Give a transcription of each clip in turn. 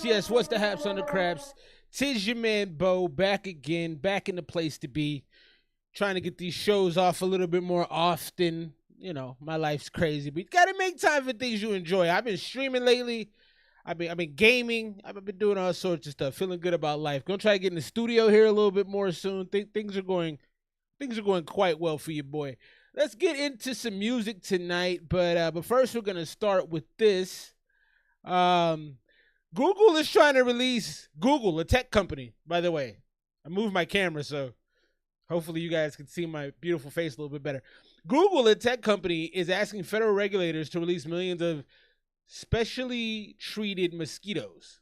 Yes. What's the haps on the craps? Tis your man Bo, back again, back in the place to be. Trying to get these shows off a little bit more often. You know, my life's crazy, but you gotta make time for things you enjoy. I've been streaming lately. I've been gaming. I've been doing all sorts of stuff. Feeling good about life. Gonna try to get in the studio here a little bit more soon. Things are going quite well for you, boy. Let's get into some music tonight, but first we're gonna start with this. Google is trying to release Google, a tech company, by the way. I moved my camera, so hopefully you guys can see my beautiful face a little bit better. Google, a tech company, is asking federal regulators to release millions of specially treated mosquitoes.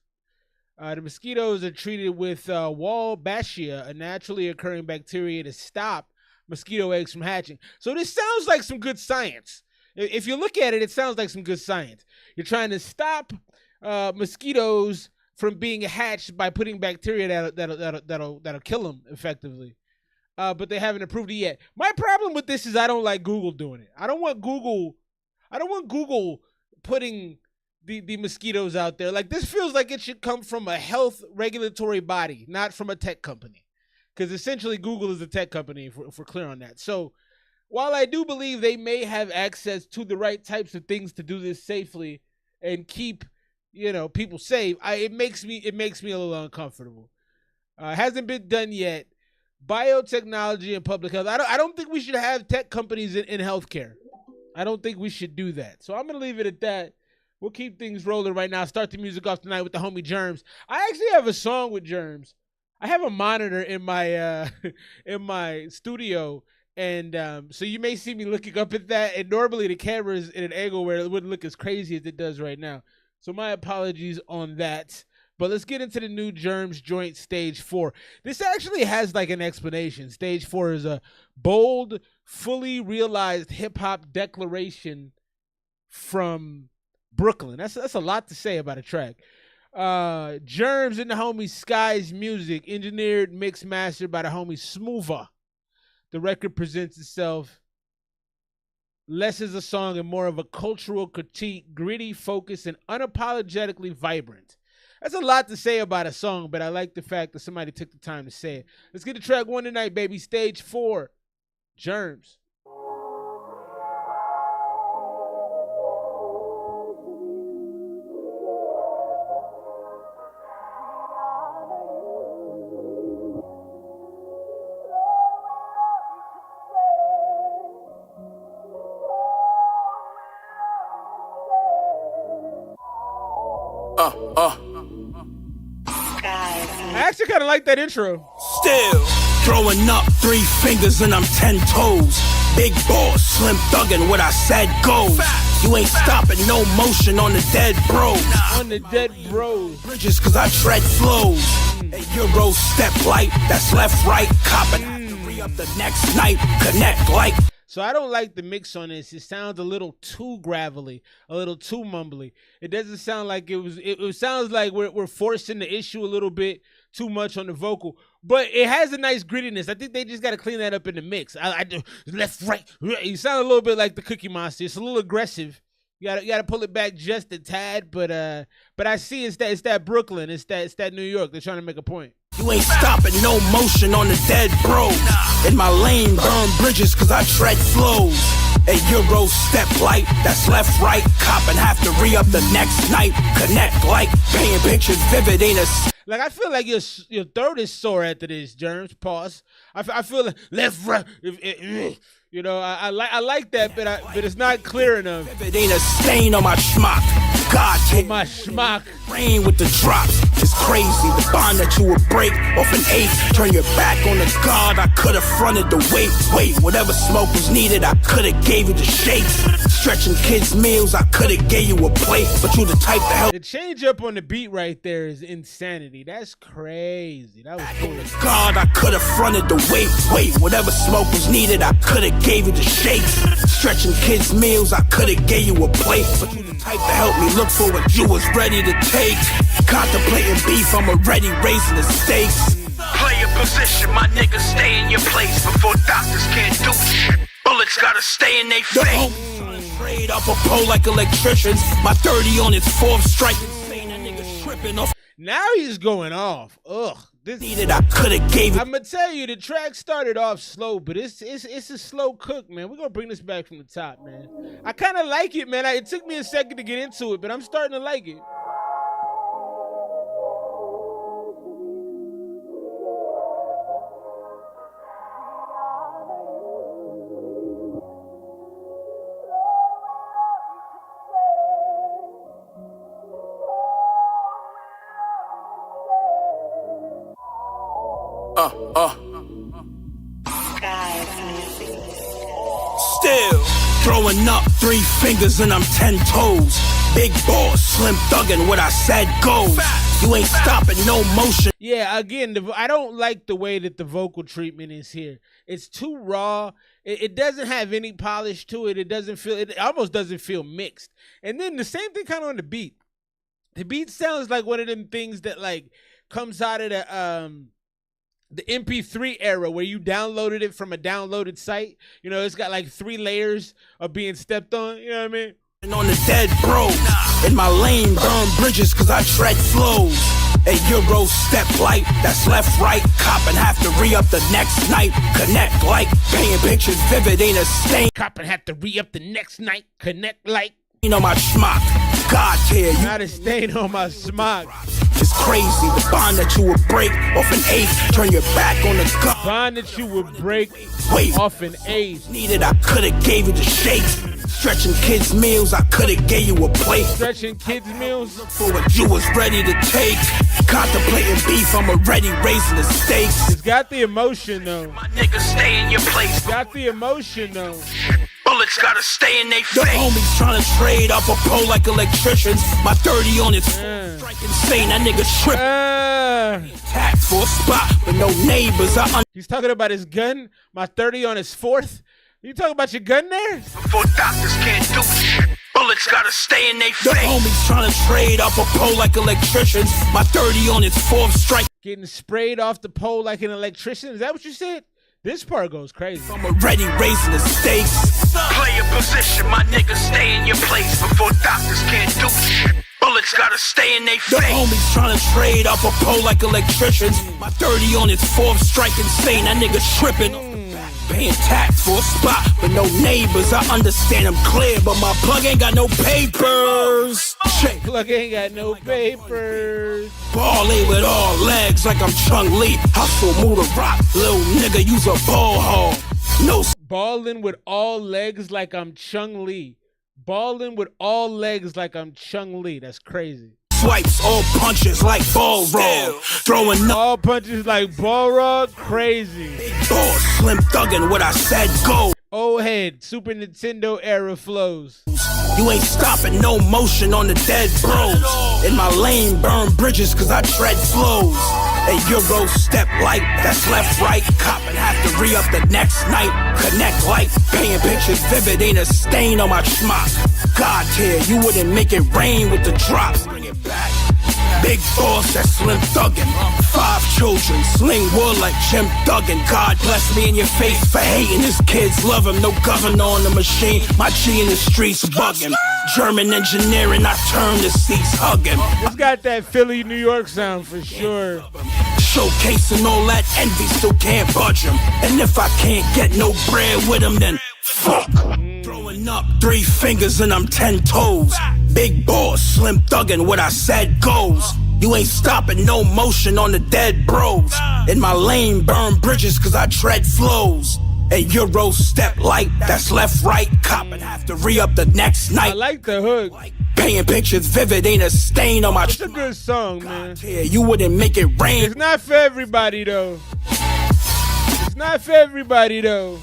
The mosquitoes are treated with Wolbachia, a naturally occurring bacteria to stop mosquito eggs from hatching. So this sounds like some good science. If you look at it, it sounds like some good science. You're trying to stop mosquitoes from being hatched by putting bacteria that'll kill them effectively. But they haven't approved it yet. My problem with this is I don't like Google doing it. I don't want Google putting the mosquitoes out there. Like, this feels like it should come from a health regulatory body, not from a tech company. Because essentially Google is a tech company, if we're clear on that. So while I do believe they may have access to the right types of things to do this safely and keep, people safe, it makes me a little uncomfortable. Hasn't been done yet. Biotechnology and public health. I don't think we should have tech companies in healthcare. I don't think we should do that. So I'm gonna leave it at that. We'll keep things rolling right now. Start the music off tonight with the homie Germs. I actually have a song with Germs. I have a monitor in my in my studio, and so you may see me looking up at that. And normally the camera is in an angle where it wouldn't look as crazy as it does right now. So my apologies on that. But let's get into the new Germs joint, Stage 4. This actually has like an explanation. Stage 4 is a bold, fully realized hip-hop declaration from Brooklyn. That's a lot to say about a track. Germs and the homie Sky's music, engineered, mixed, mastered by the homie Smoother. The record presents itself less as a song and more of a cultural critique, gritty, focused, and unapologetically vibrant. That's a lot to say about a song, but I like the fact that somebody took the time to say it. Let's get to track 1 tonight, baby. Stage 4, Germs. I actually kind of like that intro. Still throwing up 3 fingers and I'm 10 toes. Big boss, slim thuggin', what I said goes. You ain't stopping no motion on the dead bros. On the dead bros. Bridges cause I tread flows. A Euro step light, that's left, right. Copping have to re-up the next night. Connect like. So I don't like the mix on this. It sounds a little too gravelly, a little too mumbly. It doesn't sound like it sounds like we're forcing the issue a little bit too much on the vocal. But it has a nice grittiness. I think they just got to clean that up in the mix. I do left, right. You sound a little bit like the Cookie Monster. It's a little aggressive. You gotta pull it back just a tad. But I see it's that Brooklyn. It's that New York. They're trying to make a point. You ain't stopping no motion on the dead bros. In my lane, burn bridges cause I tread flows. A Euro step light, that's left, right. Copping have to re-up the next night. Connect like painting pictures vivid, ain't a. Like, I feel like your throat is sore after this, Germs. Pause. I feel like left, right. I like that, but it's not clear enough. It ain't a stain on my schmuck. God take my schmuck. Rain with the drops. It's crazy. The bond that you would break off an 8. Turn your back on the God. I could have fronted the weight. Wait, whatever smoke was needed, I could have gave you the shakes. Stretching kids' meals, I could have gave you a plate. But you the type to help. The change up on the beat right there is insanity. That's crazy. That was cool. God, I could have fronted the weight. Wait, whatever smoke was needed, I could have gave you the shakes. Stretching kids' meals, I could have gave you a plate. But you the type to help me look for what you was ready to take. Contemplating beef, I'm already raising the stakes. Play your position, my nigga, stay in your place before doctors can't do shit. Bullets gotta stay in they face. Trade up a pole like electricians. My 30 on its fourth strike. Insane, that nigga tripping off. Now he's going off. Ugh. This Needed, I coulda gave it. I'ma tell you, the track started off slow, but it's a slow cook, man. We're gonna bring this back from the top, man. I kind of like it, man. It took me a second to get into it, but I'm starting to like it. Still throwing up 3 fingers and I'm 10 toes. Big boss, slim thuggin', what I said goes. You ain't stopping, no motion. Yeah, again, I don't like the way that the vocal treatment is here. It's too raw. It doesn't have any polish to it. It almost doesn't feel mixed. And then the same thing kind of on the beat. The beat sounds like one of them things that like comes out of the MP3 era where you downloaded it from a downloaded site. You know, it's got like 3 layers of being stepped on. You know what I mean? On the dead bros, in my lane, burn bridges cause I tread flows. A Euro step light, that's left, right. Cop and have to re-up the next night. Connect like, painting pictures vivid, ain't a stain. Cop and have to re-up the next night. Connect like. You know my schmuck, God tier. Not a stain on my smock. It's crazy, the bond that you would break off an eighth. Turn your back on the gun. Bond that you would break Wait, off an eighth. Needed, I coulda gave you the shakes. Stretching kids' meals, I coulda gave you a plate. Stretching kids' meals for what you was ready to take. Contemplating beef, I'm already raising the stakes. It's got the emotion though. My nigga, stay in your place. Got the emotion though. Bullets gotta stay in they face. The homies trying to trade up a pole like electricians. My 30 on its strike insane, that nigga tripping. Tax for a spot with no neighbors. He's talking about his gun. My 30 on his 4th. You talking about your gun there? Before doctors can't do shit. Bullets gotta stay in they face. The homies trying to trade up a pole like electricians. My 30 on its 4th strike. Getting sprayed off the pole like an electrician. Is that what you said? This part goes crazy. I'm already raising the stakes. Play your position, my nigga, stay in your place before doctors can't do shit. Bullets gotta stay in they face. The homies trying to trade up a pole like electricians. My 30 on its 4th strike insane, that nigga tripping. Paying tax for a spot, but no neighbors. I understand I'm clear, but my plug ain't got no papers. Plug ain't got no papers. Ballin' with all legs like I'm Chung-Li. Hustle, move the rock, little nigga, use a ball hog. No. Ballin' with all legs like I'm Chung-Li. Ballin' with all legs like I'm Chung-Li. That's crazy. Swipes, all punches like ball roll. Throwing all punches like ball roll. Crazy. Big boss, slim thuggin', what I said go. Old head, Super Nintendo era flows. You ain't stopping, no motion on the dead bros. In my lane, burn bridges cause I tread flows. A Euro step light, that's left, right. Cop and have to re-up the next night. Connect like, painting pictures vivid, ain't a stain on my schmuck. God tier, you wouldn't make it rain with the drops. Bring it back. Big boss, that slim thuggin'. 5 children, sling wood like Jim Duggan. God bless me in your face for hating. His kids love him, no governor on the machine. My G in the streets bugging. German engineering, I turn the seats hugging. It's got that Philly, New York sound for sure. Showcasing all that envy, still can't budge him. And if I can't get no bread with him, then fuck. Throwing up 3 fingers and I'm 10 toes. Big boss, slim thuggin', what I said goes. You ain't stopping, no motion on the dead bros. In my lane, burn bridges cause I tread flows. A Euro step light, that's left, right. Cop and have to re-up the next night. I like the hook. Painting pictures vivid, ain't a stain on my. It's a good song, man. Yeah, you wouldn't make it rain. It's not for everybody though. It's not for everybody though.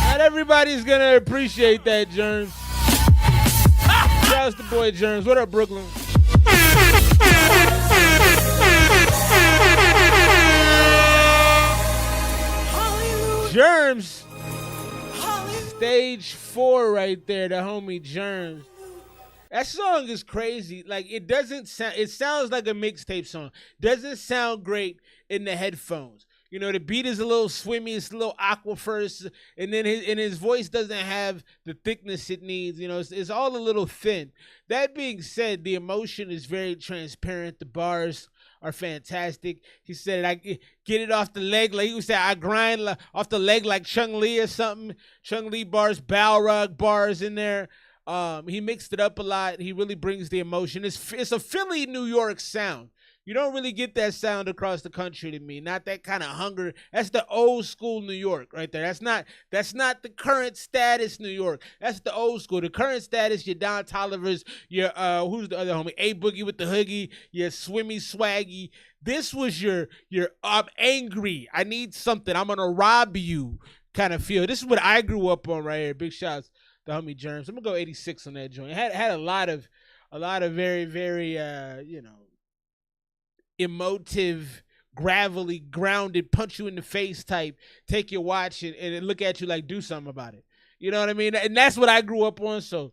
Not everybody's gonna appreciate that, Germs. Shouts to boy Germs. What up, Brooklyn? Germs. Stage 4 right there, the homie Germs. That song is crazy. Like it doesn't sound. It sounds like a mixtape song. Doesn't sound great in the headphones. You know, the beat is a little swimmy. It's a little aqua first, and then his voice doesn't have the thickness it needs. You know, it's all a little thin. That being said, the emotion is very transparent. The bars are fantastic. He said, "I get it off the leg," like he said, "I grind off the leg like Chung Lee or something." Chung Lee bars, Balrog bars in there. He mixed it up a lot. He really brings the emotion. It's a Philly, New York sound. You don't really get that sound across the country to me. Not that kind of hunger. That's the old school New York right there. That's not the current status New York. That's the old school. The current status, your Don Tollivers, your who's the other homie? A Boogie with the Hoogie, your Swimmy Swaggy. This was your I'm angry. I need something. I'm gonna rob you kind of feel. This is what I grew up on right here. Big shouts to homie Germs. I'm gonna go 86 on that joint. It had a lot of very, very emotive, gravelly, grounded, punch you in the face type, take your watch and look at you like do something about it. You know what I mean? And that's what I grew up on, so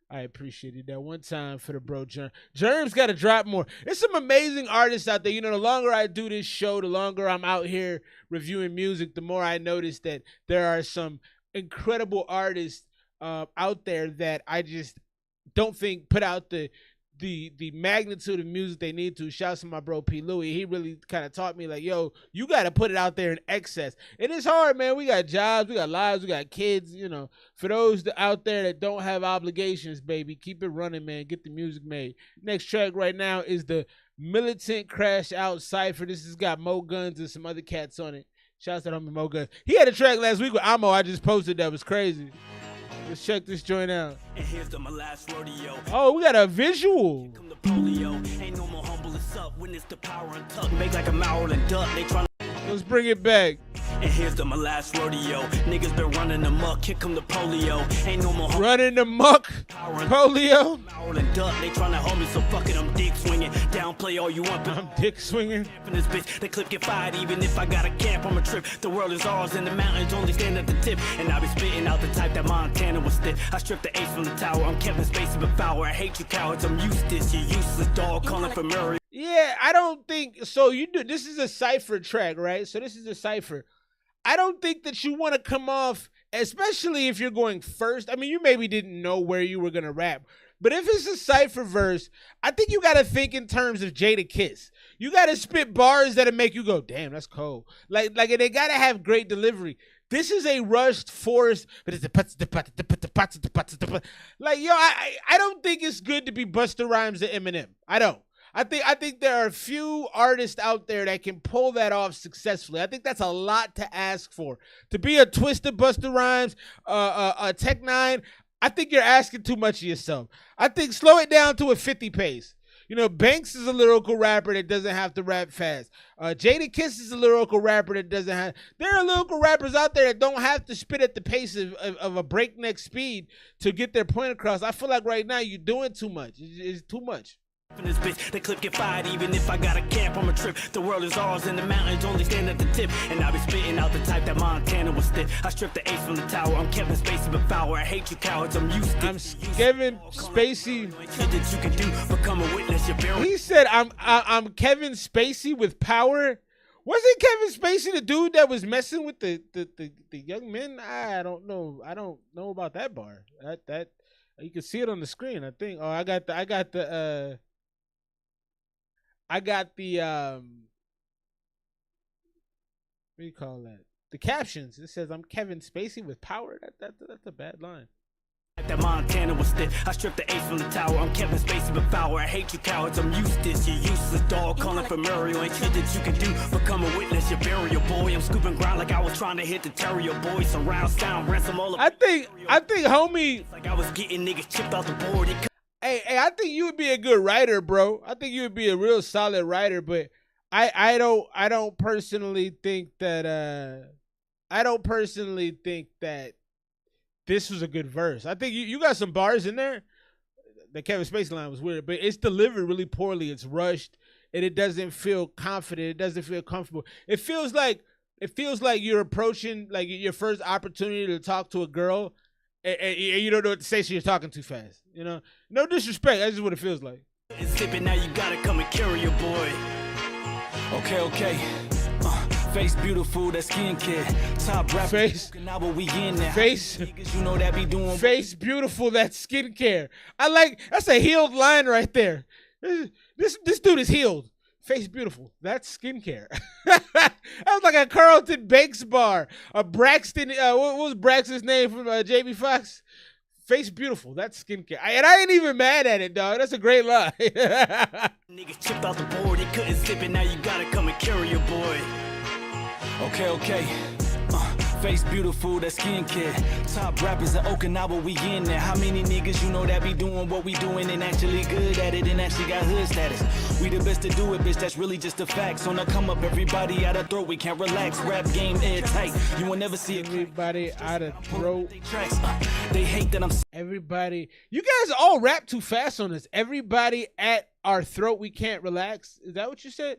I appreciated that. One time for the bro Germ. Germ's got to drop more. There's some amazing artists out there. You know, the longer I do this show, the longer I'm out here reviewing music, the more I notice that there are some incredible artists out there that I just don't think put out the magnitude of music they need to. Shouts to my bro P. Louie. He really kind of taught me like, yo, you got to put it out there in excess. And it's hard, man. We got jobs, we got lives, we got kids, you know. For those out there that don't have obligations, baby, keep it running, man. Get the music made. Next track right now is the Militant Crash Out Cypher. This has got Mo Guns and some other cats on it. Shouts to homie Mo Guns. He had a track last week with Amo I just posted that was crazy. Let's check this joint out. And here's my last rodeo. Oh, we got a visual. Ain't no more humble as up. Witness the power and tuck. Make like a Maryland duck. They tryna. Let's bring it back. And here's my last rodeo. Niggas been running amok. Here come the polio. Ain't no more running amok. Polio. Maryland duck. They tryna hold me, so fuck it. I'm dick swinging. Downplay all you want, but I'm dick swinging. In this bitch, the clip get fired. Even if I got a camp on my trip, the world is ours and the mountains only stand at the tip. And I be spitting out the type that Montana was stiff. I stripped the ace from the tower. I'm Kevin Spacey but foul. I hate you cowards. I'm Eustace. You useless dog calling for Murray. Yeah, I don't think so. This is a cypher track, right? So this is a cypher. I don't think that you want to come off, especially if you're going first. I mean, you maybe didn't know where you were gonna rap, but if it's a cypher verse, I think you gotta think in terms of Jada Kiss. You gotta spit bars that'll make you go, damn, that's cold. Like they gotta have great delivery. This is a rushed, forced, but it's like, yo, I don't think it's good to be Busta Rhymes and Eminem. I don't. I think there are a few artists out there that can pull that off successfully. I think that's a lot to ask for. To be a Twisted Busta Rhymes, a Tech Nine, I think you're asking too much of yourself. I think slow it down to a 50 pace. You know, Banks is a lyrical rapper that doesn't have to rap fast. Jada Kiss is a lyrical rapper that doesn't have. There are lyrical rappers out there that don't have to spit at the pace of a breakneck speed to get their point across. I feel like right now you're doing too much. It's too much. In this bitch, the clip get fired even if I got a camp on my trip. The world is ours and the mountains only stand at the tip. And I be spitting out the type that Montana was stiff. I stripped the ace from the tower. I'm Kevin Spacey but foul. I hate you cowards. I'm Eustace. I'm Kevin Spacey. That you can do, become a witness. He said I'm Kevin Spacey with power. Wasn't Kevin Spacey the dude that was messing with the young men? I don't know. I don't know about that bar. That you can see it on the screen, I think. Oh, I got the what do you call that? The captions. It says I'm Kevin Spacey with power. That's a bad line. That Montana was stiff. I stripped the ace from the tower. I'm Kevin Spacey but foul. I hate you cowards. I'm Eustace. You useless dog calling for Muriel. Ain't shit that you can do. Become a witness. You bury your boy. I'm scooping ground like I was trying to hit the terrier boy. Surround sound, ransom all of. I think homie. Like I was getting niggas chipped off the board. Hey, I think you would be a good writer, bro. I think you would be a real solid writer, but I don't personally think that this was a good verse. I think you got some bars in there. The Kevin Spacey line was weird, but it's delivered really poorly. It's rushed, and it doesn't feel confident. It doesn't feel comfortable. It feels like you're approaching like your first opportunity to talk to a girl, and you don't know what to say, so you're talking too fast. You know, no disrespect. That's just what it feels like. It's sipping, now you gotta come and carry your boy. Okay. Face beautiful, that skincare. Top rap. Face. Now we in there. Face. You know that be doing. Face beautiful, that skincare. I like. That's a healed line right there. This dude is healed. Face beautiful, that's skincare. That was like a Carlton Bakes bar. A Braxton. What was Braxton's name from Jamie Foxx? Face beautiful, that's skincare. And I ain't even mad at it, dog. That's a great line. Niggas chipped out the board, he couldn't zip it, now you gotta come and carry your boy. Okay. Face beautiful, that skincare. Top rappers in Okinawa, we in there. How many niggas you know that be doing what we doing and actually good at it and actually got hood status? We the best to do it, bitch, that's really just the facts. On the come up, everybody out of throat, we can't relax. Rap game airtight, you will never see everybody out of throat. They hate that I'm everybody. You guys all rap too fast on this. Everybody at our throat, we can't relax. Is that what you said?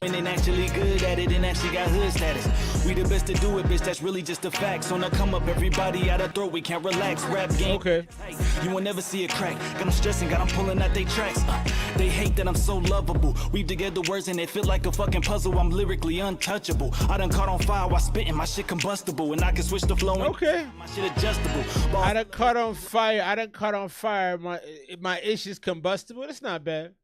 And actually good at it and actually got hood status. We the best to do it, bitch, that's really just the facts. On the come up, everybody out of throat, we can't relax. Rap game. Okay. You will never see a crack. Got them stressing, got them pulling out they tracks. They hate that I'm so lovable. Weave together words and they feel like a fucking puzzle. I'm lyrically untouchable. I done caught on fire while spitting, my shit combustible. And I can switch the flow. Okay. My shit adjustable. I done caught on fire. My ish is combustible. That's not bad.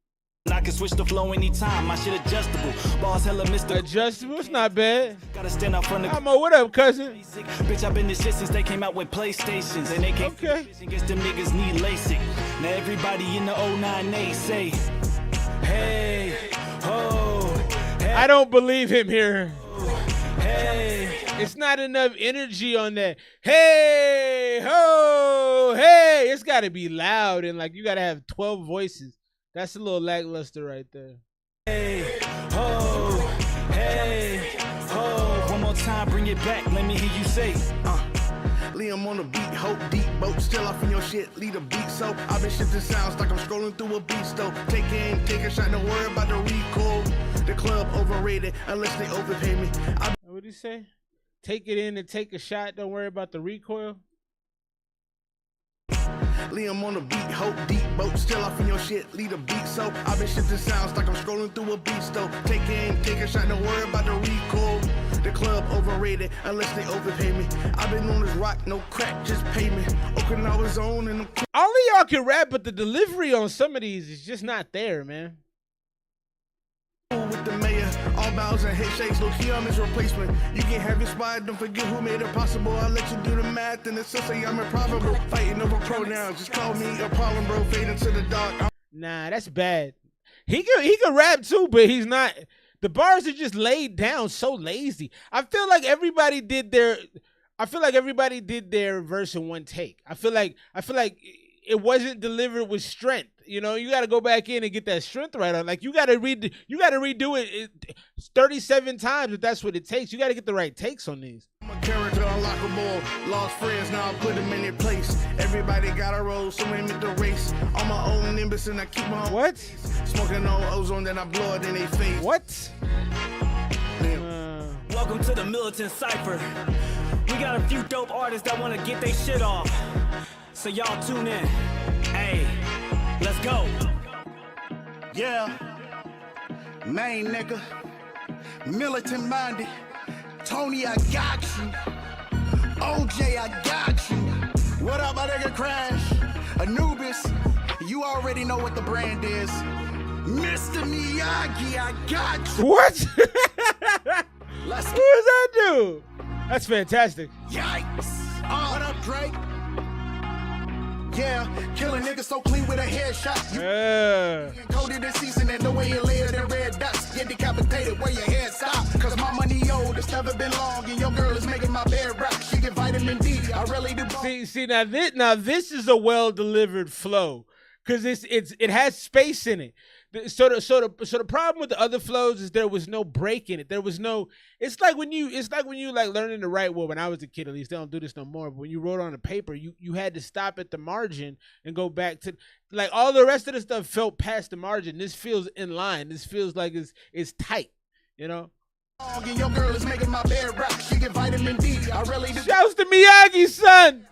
I can switch the flow anytime. My shit adjustable. Boss hella Mr. Adjustable. It's not bad. Gotta stand up front of. I'm what up, cousin? Bitch, I've been this shit since they came out with PlayStations, and they can't. Okay. Guess them niggas need LASIK. Now everybody in the 09 say, hey, ho. Hey, I don't believe him here. Hey. It's not enough energy on that. Hey, ho, hey. It's got to be loud and like you got to have 12 voices. That's a little lackluster right there. Hey, ho, hey, ho. One more time, bring it back. Let me hear you say. Liam on the beat, hope deep boat, still off in your shit, lead a beat, so I've been shifting sounds like I'm scrolling through a beat stove. Take aim, take a shot, don't worry about the recoil. The club overrated unless they overpay me. What did he say? Take it in and take a shot, don't worry about the recoil. Liam on the beat, hope deep boat, still off in your shit, lead a beat, so I've been shifting sounds like I'm scrolling through a beat stove. Take aim, take a shot, don't worry about the recoil. The club overrated unless they overpay me. I've been on this rock, no crack, just pay me. Okinawa's on and all of y'all can rap, but the delivery on some of these is just not there, man. With the mayor, all bows and head shakes, low key I'm his replacement. You can have your spot, don't forget who made it possible. I'll let you do the math and it's say I'm improbable. Fighting over pronouns, just call me a problem, bro. Fade into the dark. Nah, that's bad. He can rap too, but he's not. The bars are just laid down so lazy. I feel like everybody did their verse in one take. I feel like it wasn't delivered with strength. You know, you got to go back in and get that strength right on. Like you got to redo it 37 times if that's what it takes. You got to get the right takes on these. I'm a character unlockable, lost friends, now I put them in their place. Everybody got a role, so we make the race. On my own nimbus and I keep my what? Smoking on ozone, then I blow it in their face. What? Welcome to the Militant Cypher. We got a few dope artists that want to get their shit off. So y'all tune in. Hey, let's go. Yeah, main nigga, militant minded. Tony, I got you. OJ, I got you. What up, my nigga Crash? Anubis, you already know what the brand is. Mr. Miyagi, I got you. What? Let's Who is that dude? That's fantastic. Yikes. What up, Drake? Yeah, killing niggas so clean with a headshot. Coded this season and the way you layer them red dots. Get decapitated where your head stop. Cause my money old, it's never been long. And your girl is making my bed rock. She get vitamin D. I really do. See now this is a well delivered flow. Cause it has space in it. So the problem with the other flows is there was no break in it. There was no. It's like when you like learning to write. Well, when I was a kid, at least they don't do this no more. But when you wrote on a paper, you had to stop at the margin and go back to like all the rest of the stuff felt past the margin. This feels in line. This feels like it's tight. You know. Your girl is making my bed rock. She get vitamin D. I really do. Shouts to Miyagi, son.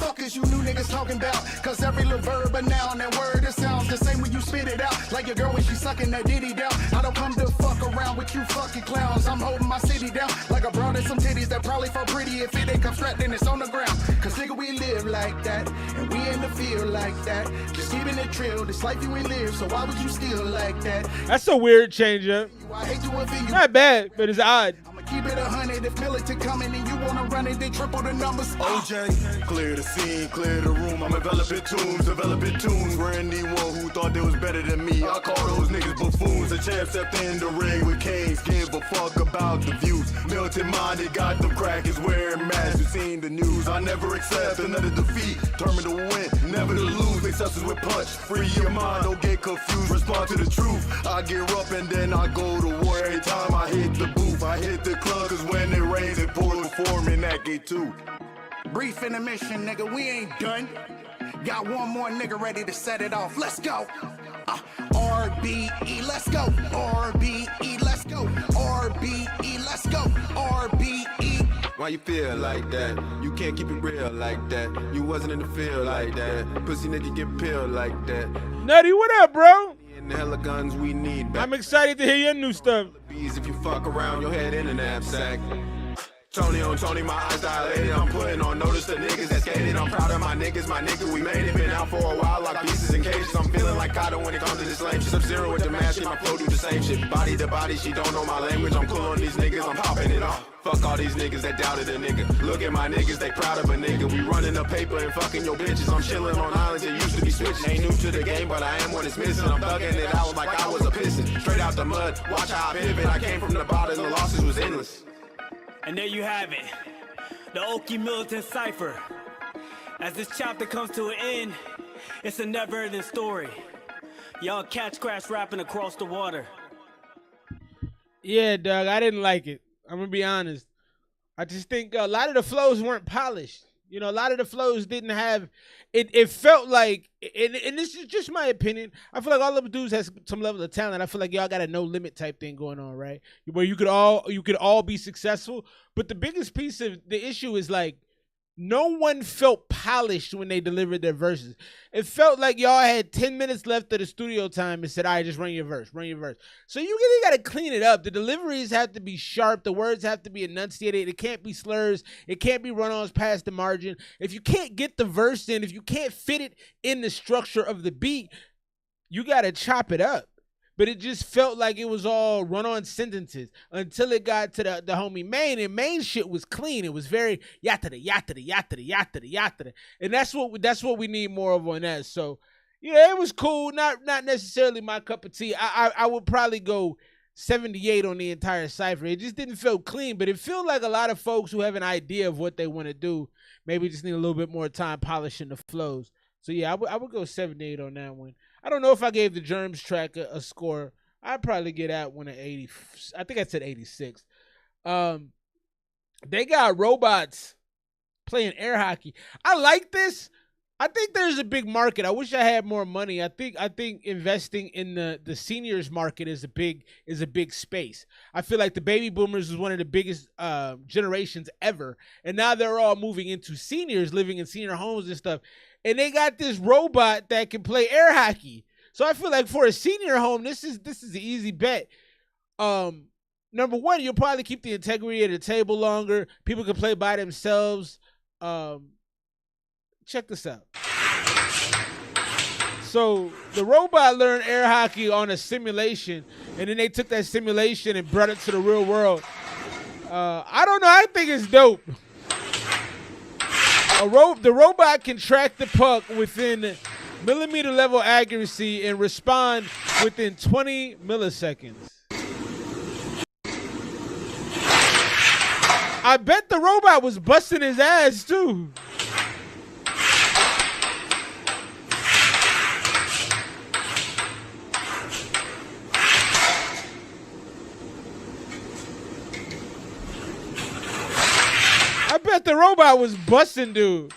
fuck is you new niggas talking about? Cause every little verb, a noun, and word, it sounds the same when you spit it out. Like your girl when she sucking that ditty down. I don't come to fuck around with you fucking clowns. I'm holding my city down like I brought in some titties that probably fall pretty. If it ain't come strapped, then it's on the ground. Cause nigga, we live like that, and we in the field like that. Just keeping it trill, this life you ain't live, so why would you steal like that? That's a weird change up. I hate to offend you. Not bad, but it's odd. Keep it 100 if militant coming and you wanna run it, then triple the numbers. OJ, clear the scene, clear the room. I'm developing tunes. For anyone who thought they was better than me, I call those niggas buffoons. The champ stepped in the ring with Kings, give a fuck about the views. Militant minded, got them crackers wearing masks. You seen the news, I never accept another defeat. Determined to win, never to lose. Make substance with punch, free your mind, don't get confused. Respond to the truth. I gear up and then I go to war. Every time I hit the booth, I hit the club, cause when it rains, it pours for me in that gate too. Brief intermission, nigga, we ain't done. Got one more nigga ready to set it off. Let's go. RBE, let's go. RBE, let's go. RBE, let's go. RBE. Why you feel like that? You can't keep it real like that. You wasn't in the field like that. Pussy nigga get peeled like that. Nutty, what up, bro? And the hella guns we need back. I'm excited to hear your new stuff. Bees if you fuck around, your head in a knapsack. Tony on Tony, my eyes dilated. I'm putting on notice to niggas that skated. I'm proud of my niggas, we made it. Been out for a while like pieces in cages. I'm feeling like Kato when it comes to this lame shit. Sub-Zero with the mask, my flow do the same shit. Body to body, she don't know my language. I'm cool on these niggas, I'm popping it off. Fuck all these niggas that doubted a nigga. Look at my niggas, they proud of a nigga. We running the paper and fucking your bitches. I'm chilling on islands that used to be switching. Ain't new to the game, but I am when it's missing. I'm thugging it out like I was a piston. Straight out the mud, watch how I pivot. I came from the bottom, the losses was endless. And there you have it, the Okie Militant Cypher. As this chapter comes to an end, it's a never-ending story. Y'all catch crash rapping across the water. Yeah, Doug, I didn't like it. I'm gonna be honest. I just think a lot of the flows weren't polished. You know, a lot of the flows didn't have it. It felt like, and this is just my opinion, I feel like all of the dudes has some level of talent. I feel like y'all got a no limit type thing going on, right? Where you could all be successful. But the biggest piece of the issue is like no one felt polished when they delivered their verses. It felt like y'all had 10 minutes left of the studio time and said, all right, just run your verse. So you really got to clean it up. The deliveries have to be sharp. The words have to be enunciated. It can't be slurs. It can't be run-ons past the margin. If you can't get the verse in, if you can't fit it in the structure of the beat, you got to chop it up. But it just felt like it was all run-on sentences until it got to the homie Main, and Main shit was clean. It was very yatta. And that's what we need more of on that. So yeah, it was cool. Not necessarily my cup of tea. I would probably go 78 on the entire cipher. It just didn't feel clean, but it felt like a lot of folks who have an idea of what they want to do maybe just need a little bit more time polishing the flows. So yeah, I would go 78 on that one. I don't know if I gave the Germs track a score. I'd probably get that one an 80. I think I said 86. They got robots playing air hockey. I like this. I think there's a big market. I wish I had more money. I think investing in the seniors market is a big space. I feel like the baby boomers was one of the biggest generations ever, and now they're all moving into seniors, living in senior homes and stuff. And they got this robot that can play air hockey. So I feel like for a senior home, this is an easy bet. Number one, you'll probably keep the integrity of the table longer. People can play by themselves. Check this out. So the robot learned air hockey on a simulation, and then they took that simulation and brought it to the real world. I don't know. I think it's dope. The robot can track the puck within millimeter level accuracy and respond within 20 milliseconds. I bet the robot was busting his ass too. I bet the robot was busting, dude.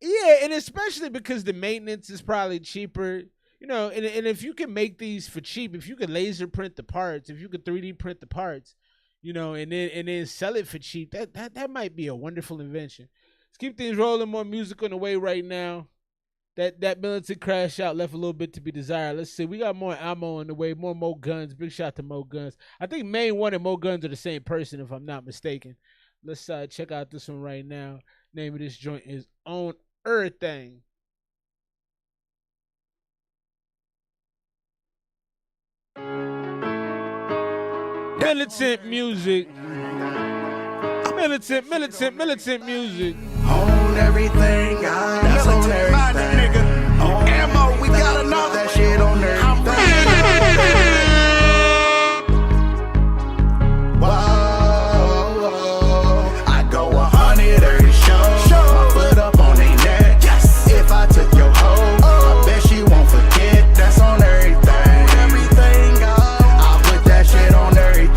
Yeah, and especially because the maintenance is probably cheaper. You know, and if you can make these for cheap, if you can laser print the parts, if you could 3D print the parts, you know, and then sell it for cheap. That might be a wonderful invention. Let's keep things rolling. More music on the way right now. That militant crash out left a little bit to be desired. Let's see. We got more ammo on the way, more Mo Guns. Big shout to Mo Guns. I think Main One and Mo Guns are the same person, if I'm not mistaken. Let's check out this one right now. Name of this joint is On Everything. Militant music. Militant music. On everything, that's on everything. On ammo, we got enough. That shit on everything. Whoa, I go 100 every show. My foot up on they neck. Yes. If I took your hoe, I bet she won't forget. That's on everything. I put that shit on everything.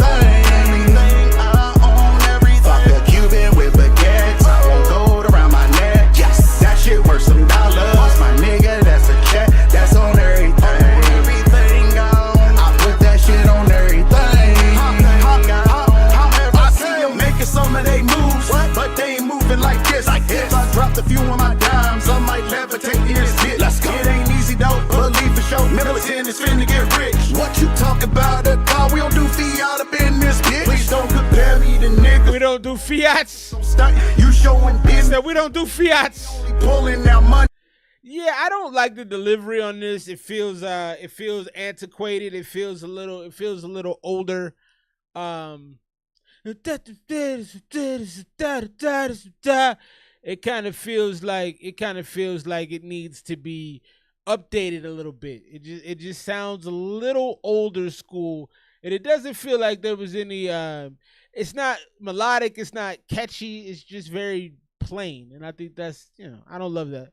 Fuck a Cuban with baguettes. I won't gold around my neck. Yes, that shit worth some dollars. My nigga, that's a check. That's on everything. I put that shit on everything. I see them making some of they moves, but they ain't moving like this. If I dropped a few of my dimes, I might levitate this bitch. Let's go. It ain't easy though, believe for sure. Militant is finna get rich. What you talk about a car? We don't do fiat up in this bitch. Please don't compare me to niggas. We don't do fiats. You showing business. We don't do fiats. Pulling that money. Yeah, I don't like the delivery on this. It feels antiquated. It feels a little older. It kind of feels like it needs to be updated a little bit. It just sounds a little older school, and it doesn't feel like there was any it's not melodic, it's not catchy, it's just very plain, and I think that's, I don't love that.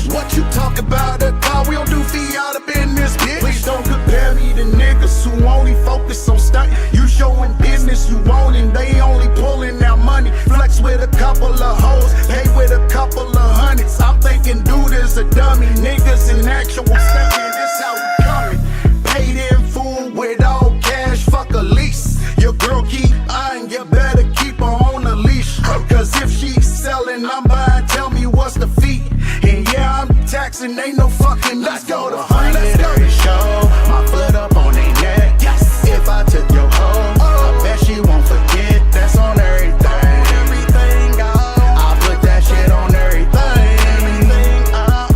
What you talk about a car? We don't do fiat up in this bitch. Please don't compare me to niggas who only focus on stunt. You showing business, you wanting, they only pulling out money. Flex with a couple of hoes, pay with a couple of hundreds. I'm thinking, dude is a dummy. Niggas in actual stepping, this how we coming. Paid in full with all cash, fuck a lease. Your girl keep eyeing, you better keep her on the leash. Cause if she's selling, I'm buying, tell me what's the fee. And yeah, I'm taxing, ain't no fucking. Let's go to 100 every show. My foot up on they neck. Yes. If I took your hoe, I bet she won't forget. That's on everything. I put that shit on everything.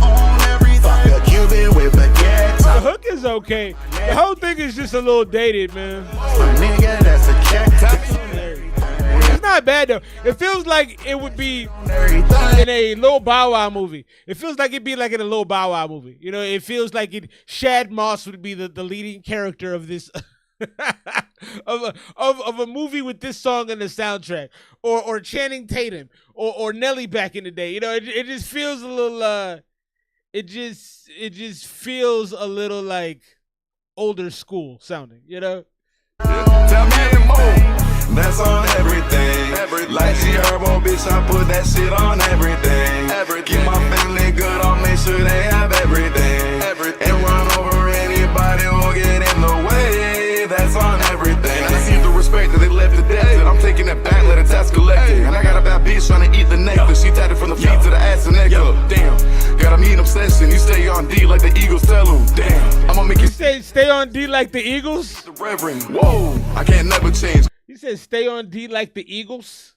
On everything. Fuck a Cuban with baguettes. The hook is okay. The whole thing is just a little dated, man. My nigga, that's a check. It's not bad though. It feels like it would be in a Lil Bow Wow movie. It feels like it'd be like in a Lil Bow Wow movie. It feels like Shad Moss would be the leading character of this of a movie with this song in the soundtrack, or Channing Tatum, or Nelly back in the day. It just feels a little it just feels a little like older school sounding. Tell me more. That's on everything. Like she herbo, bitch, I put that shit on everything. Keep my family good, I'll make sure they have everything. And run over anybody who'll get in the way. That's on everything. I see the respect that they left to death. I'm taking it back, let it tax collected. And I got a bad bitch trying to eat the necklace. She tatted from the feet to the ass and neck. Damn, got a mean obsession. You stay on D like the Eagles tell them. Damn, I'ma make you stay on D like the Eagles. The Reverend, whoa, I can't never change. He said stay on D like the Eagles.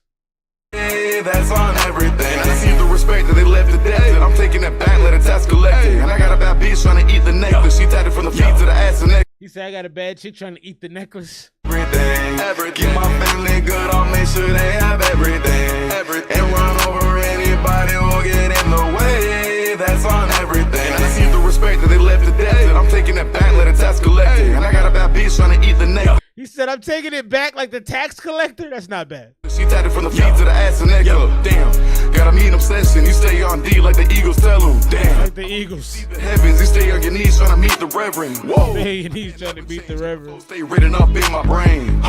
Hey, that's on everything. I see the respect that they left to death. I'm taking it back, let it tax collected. And I got a bad bitch trying to eat the necklace. She tatted from the feet to the ass and neck. He said I got a bad chick trying to eat the necklace. Everything. Keep my family good, I'll make sure they have everything. And run over anybody who'll get in the way. That's on everything. I see the respect that they left to death. I'm taking it back, let it tax collected. And I got a bad bitch trying to eat the necklace. He said, I'm taking it back like the tax collector? That's not bad. She tatted from the feet to the ass and neck. Damn, got a mean obsession. You stay on D like the Eagles tell them. Damn, like the Eagles. See the heavens, you stay on your knees trying to meet the Reverend. Whoa, stay on your knees trying to meet the Reverend. Stay written up in my brain.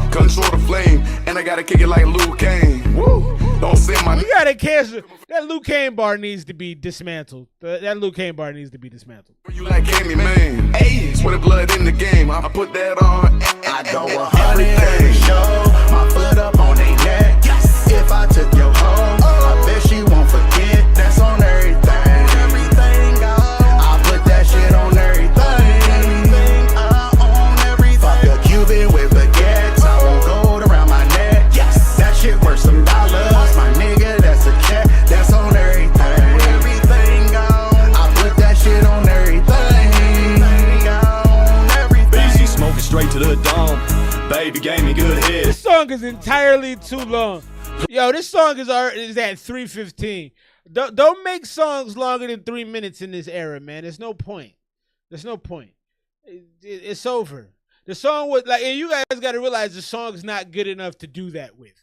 Control the flame, and I gotta kick it like Luke Kane. Woo. Boss in my We gotta cancel. That Luke Kane bar needs to be dismantled. That Luke Kane bar needs to be dismantled. You like Gammy, man. Hey, sweat blood in the game. I put that on. I go 100 every show. My foot up on they neck. Yes. If I took your hoe, I bet she won't forget. That's on everything. Everything I put that shit on everything. Everything I own everything. Fuck a Cuban with baguettes. I want gold around my neck. Yes. That shit worth some dollars. My nigga, that's a check. That's on everything. Everything I put that shit on everything. BC smoking straight to the dome. Baby gave me good head. This song is entirely too long. Yo, this song is at 3:15. Don't make songs longer than 3 minutes in this era, man. There's no point. There's no point. It's over. The song was like, and you guys got to realize the song's not good enough to do that with.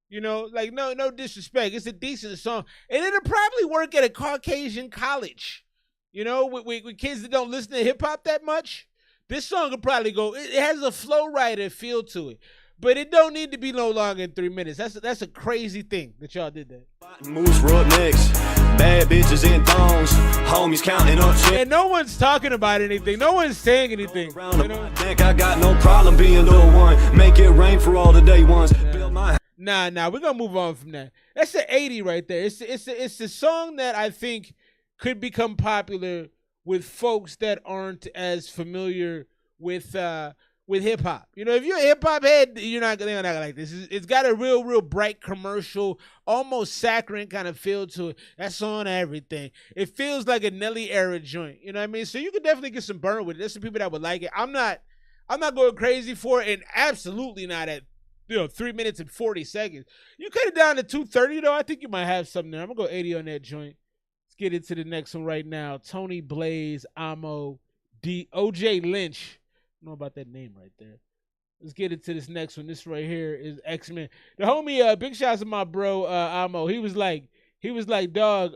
You know, like no disrespect. It's a decent song, and it'll probably work at a Caucasian college. You know, with kids that don't listen to hip hop that much. This song will probably go. It has a flow rider feel to it, but it don't need to be no longer than 3 minutes. That's a crazy thing that y'all did that. Moose next. Bad bitches in thongs. Homies counting up shit. And no one's talking about anything. No one's saying anything. You know? I got no problem being the one. Make it rain for all the day ones. Build my Nah, we're gonna move on from that. That's an 80 right there. It's a song that I think could become popular with folks that aren't as familiar with hip hop. You know, if you're a hip hop head, they're not gonna like this. It's got a real bright commercial, almost saccharine kind of feel to it. That's on everything. It feels like a Nelly era joint. You know what I mean? So you could definitely get some burn with it. There's some people that would like it. I'm not going crazy for it, and absolutely not at 3 minutes and 40 seconds. You cut it down to 2:30 though. I think you might have something there. I'm gonna go 80 on that joint. Let's get into the next one right now. Tony Blaze, Amo, OJ Lynch. I don't know about that name right there. Let's get into this next one. This right here is X-Men. The homie, big shouts to my bro, Amo. He was like, dog,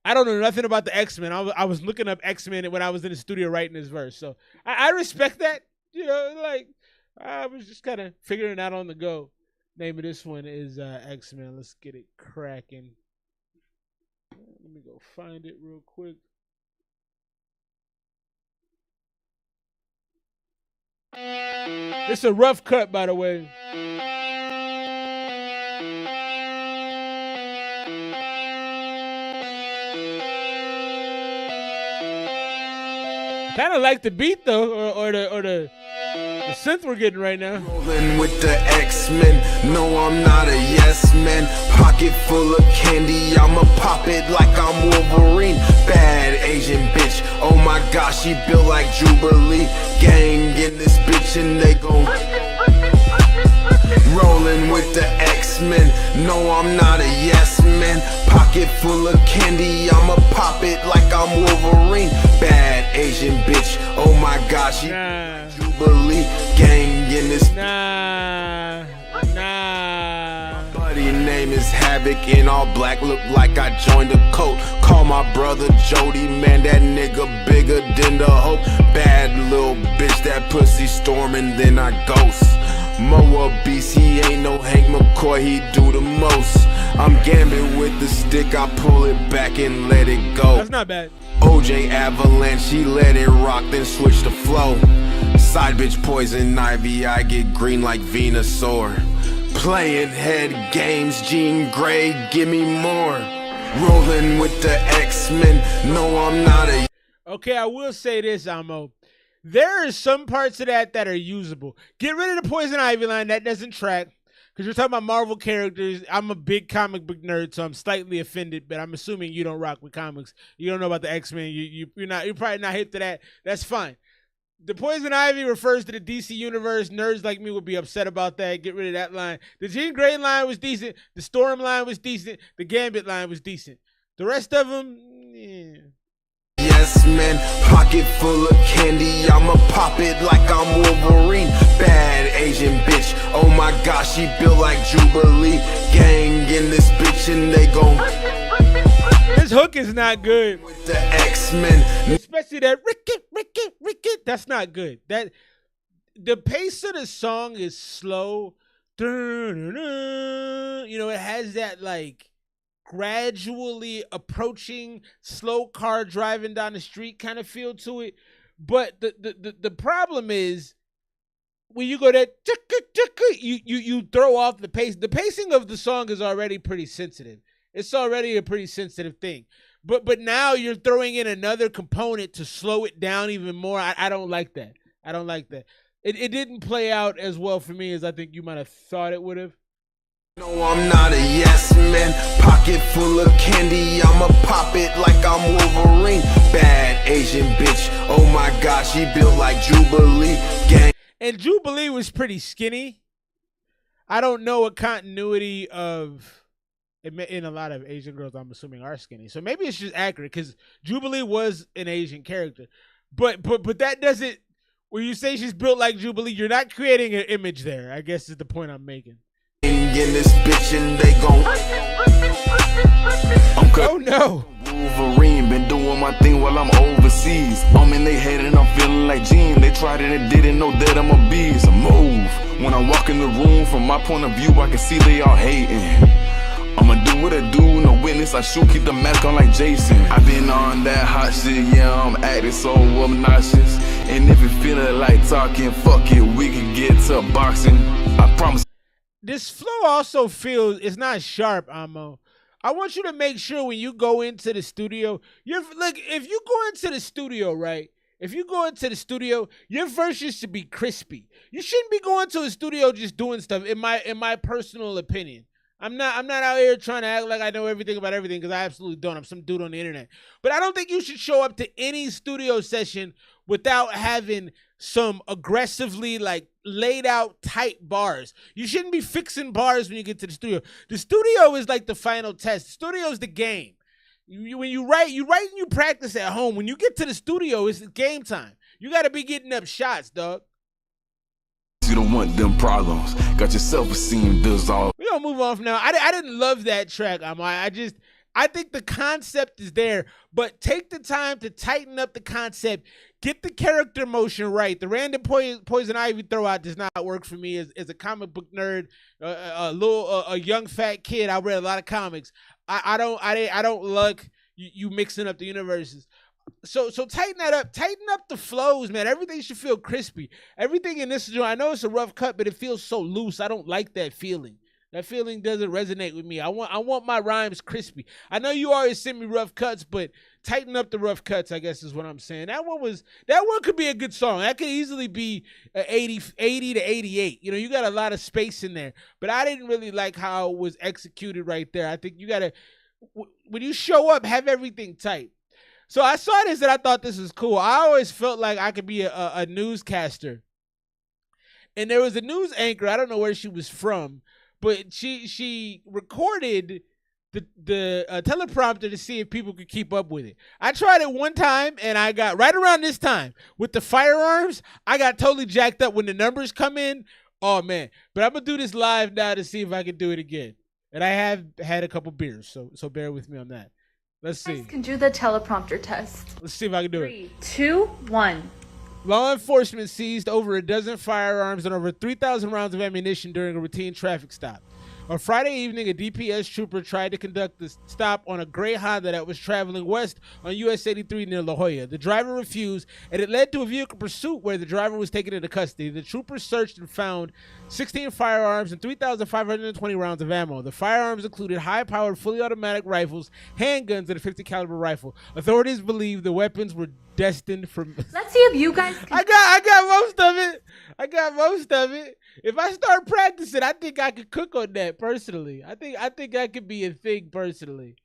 I don't know nothing about the X-Men. I was looking up X-Men when I was in the studio writing this verse. So I respect that. You know, like, I was just kind of figuring it out on the go. Name of this one is X-Men. Let's get it cracking. Let me go find it real quick. It's a rough cut, by the way. Kind of like the beat though, or the synth we're getting right now. Rolling with the X-Men, no I'm not a yes man. Pocket full of candy, I'ma pop it like I'm Wolverine. Bad Asian bitch, oh my gosh, she built like Jubilee. Gang in this bitch and they gon' rolling with the X-Men, no I'm not a yes man. Pocket full of candy, I'ma pop it like I'm Wolverine. Bad Asian bitch, oh my gosh, she Jubilee. Gang in this Nah. buddy name is Havoc in all black, look like I joined a cult. Call my brother Jody, man, that nigga bigger than the hope. Bad little bitch, that pussy storming, then I ghost. Moa BC ain't no Hank McCoy, he do the most. I'm gambling with the stick, I pull it back and let it go. That's not bad. OJ Avalanche, she let it rock, then switch the flow. Side bitch poison ivy, I get green like Venusaur. Playing head games, Jean Grey, give me more. Rolling with the X-Men, no I'm not a... Okay, I will say this, Amo. There are some parts of that are usable. Get rid of the Poison Ivy line. That doesn't track. Because you're talking about Marvel characters. I'm a big comic book nerd, so I'm slightly offended, but I'm assuming you don't rock with comics. You don't know about the X-Men. You're probably not hip to that. That's fine. The Poison Ivy refers to the DC universe. Nerds like me would be upset about that. Get rid of that line. The Jean Grey line was decent. The Storm line was decent. The Gambit line was decent. The rest of them, yeah. Yes, man, pocket full of candy, I'ma pop it like I'm Wolverine. Bad Asian bitch, oh my gosh, she built like Jubilee. Gang in this bitch and they gon' This hook is not good. With the X-Men, especially that Ricket, that's not good. That the pace of the song is slow You know, it has that like gradually approaching slow car driving down the street kind of feel to it. But the problem is when you go that you throw off the pace. The pacing of the song is already pretty sensitive. It's already a pretty sensitive thing. But now you're throwing in another component to slow it down even more. I don't like that. I don't like that. It didn't play out as well for me as I think you might have thought it would have. No, I'm not a yes man. Pocket full of candy, I'ma pop it like I'm Wolverine. Bad Asian bitch, oh my gosh, she built like Jubilee gang. And Jubilee was pretty skinny. I don't know a continuity of, in a lot of Asian girls, I'm assuming, are skinny. So maybe it's just accurate because Jubilee was an Asian character. But that doesn't, when you say she's built like Jubilee, you're not creating an image there, I guess is the point I'm making. In this bitch and they gon' oh no. Wolverine been doing my thing while I'm overseas. I'm in their head and I'm feeling like Gene. They tried it and didn't know that I'm a beast. A move. When I walk in the room, from my point of view, I can see they all hating. I'ma do what I do, no witness, I shoot, keep the mask on like Jason. I been on that hot shit, yeah, I'm acting so obnoxious. And if you feeling like talking, fuck it, we can get to boxing. I promise. This flow also feels, it's not sharp, Amo. I want you to make sure when you go into the studio, you're like, if you go into the studio, right? If you go into the studio, your verses should be crispy. You shouldn't be going to a studio just doing stuff, in my personal opinion. I'm not out here trying to act like I know everything about everything because I absolutely don't. I'm some dude on the internet. But I don't think you should show up to any studio session without having some aggressively like laid out tight bars. You shouldn't be fixing bars when you get to the studio. The studio is like the final test. The studio is the game. When you write and you practice at home. When you get to the studio, it's game time. You got to be getting up shots, dog. You don't want them problems. Got your self-esteem bills all. We're gonna move on from now. I didn't love that track. I think the concept is there, but take the time to tighten up the concept. Get the character motion right. The random poison ivy throw out does not work for me as a comic book nerd, a young fat kid. I read a lot of comics. I don't like you mixing up the universes. So tighten that up. Tighten up the flows, man. Everything should feel crispy. Everything in this joint, I know it's a rough cut, but it feels so loose. I don't like that feeling. That feeling doesn't resonate with me. I want my rhymes crispy. I know you always send me rough cuts, but tighten up the rough cuts, I guess is what I'm saying. That one could be a good song. That could easily be 80 to 88. You know, you got a lot of space in there. But I didn't really like how it was executed right there. I think you got to, when you show up, have everything tight. So I saw this and I thought this was cool. I always felt like I could be a newscaster. And there was a news anchor, I don't know where she was from, but she recorded the teleprompter to see if people could keep up with it. I tried it one time and I got, right around this time, with the firearms, I got totally jacked up when the numbers come in. Oh, man. But I'm going to do this live now to see if I can do it again. And I have had a couple beers, so bear with me on that. Let's see. You guys can do the teleprompter test. Let's see if I can do it. 3, 2, 1. Law enforcement seized over a dozen firearms and over 3,000 rounds of ammunition during a routine traffic stop. On Friday evening, a DPS trooper tried to conduct the stop on a gray Honda that was traveling west on US 83 near La Jolla. The driver refused, and it led to a vehicle pursuit where the driver was taken into custody. The troopers searched and found 16 firearms and 3,520 rounds of ammo. The firearms included high-powered, fully automatic rifles, handguns, and a .50 caliber rifle. Authorities believe the weapons were destined for. Let's see if you guys can. I got most of it. If I start practicing, I think I could cook on that personally. I think that could be a thing personally.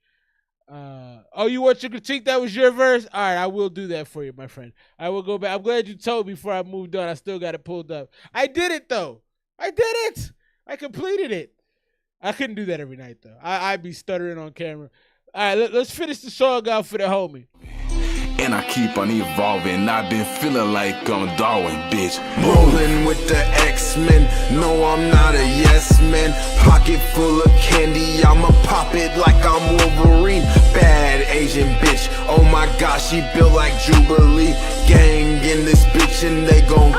Oh, you want your critique? That was your verse? All right, I will do that for you, my friend. I will go back. I'm glad you told me before I moved on. I still got it pulled up. I did it, though. I did it. I completed it. I couldn't do that every night, though. I'd be stuttering on camera. All right, let's finish the song out for the homie. And I keep on evolving. I've been feeling like I'm Darwin, bitch. Rolling with the X-Men. No, I'm not a yes man. Pocket full of candy, I'ma pop it like I'm Wolverine. Bad Asian bitch, oh my gosh, she built like Jubilee. Gang in this bitch and they gon'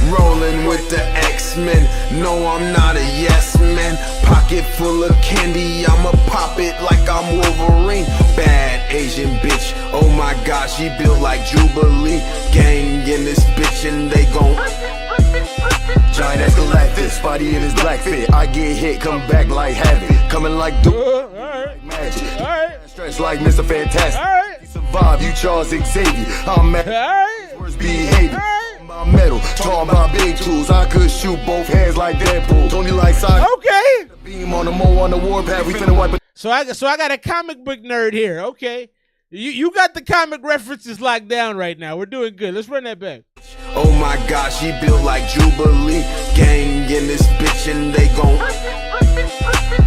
rolling with the X yes man. No, I'm not a yes man. Pocket full of candy, I'ma pop it like I'm Wolverine. Bad Asian bitch, oh my god, she built like Jubilee. Gang in this bitch and they gon' Giant as Galactus, body in his black fit. I get hit, come back like Havoc. Coming like Alright. magic. Alright. Stretch like Mr. Fantastic. Alright. Survive, you Charles Xavier. I'm mad. Alright. Worst behavior. Alright. My metal, talking about big tools. I could shoot both hands like Deadpool. Tony like soccer. Okay. Beam on the mo on the warpath. We finna wipe it. So I got a comic book nerd here. Okay. You got the comic references locked down right now. We're doing good. Let's run that back. oh my god, she built like Jubilee. Gang in this bitch and they gon'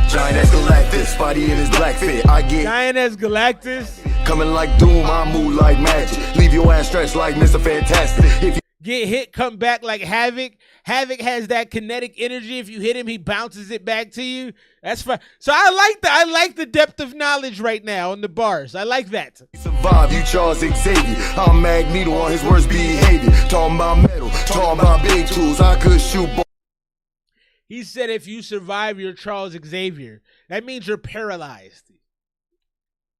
Giant as Galactus, body in his black fit. I get Giant as Galactus. coming like Doom. I move like magic. Leave your ass stretched like Mr. Fantastic. If you Get hit, come back like Havoc. Havoc has that kinetic energy. If you hit him, he bounces it back to you. That's fine. So I like the depth of knowledge right now on the bars. I like that. survive, you Charles Xavier. I'm Magneto on his worst behavior. Talking about metal, talking about big tools. I could shoot both. He said if you survive, you're Charles Xavier. That means you're paralyzed.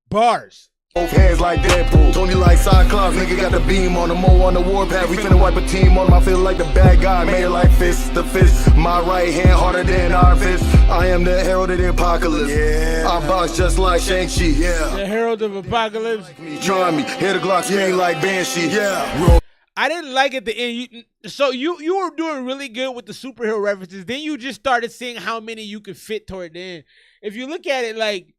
Bars. Both hands like Deadpool. Tony like Cyclops. Nigga got the beam on the mo on the warpath. We finna wipe a team on him. I feel like the bad guy. Made like fist to fist. My right hand harder than our fist. I am the herald of the apocalypse. Yeah. I box just like Shang-Chi. Yeah. The Herald of Apocalypse. Trying me. Hear the Glock scream like Banshee. Yeah. I didn't like at the end. So you were doing really good with the superhero references. Then you just started seeing how many you could fit toward the end. If you look at it like,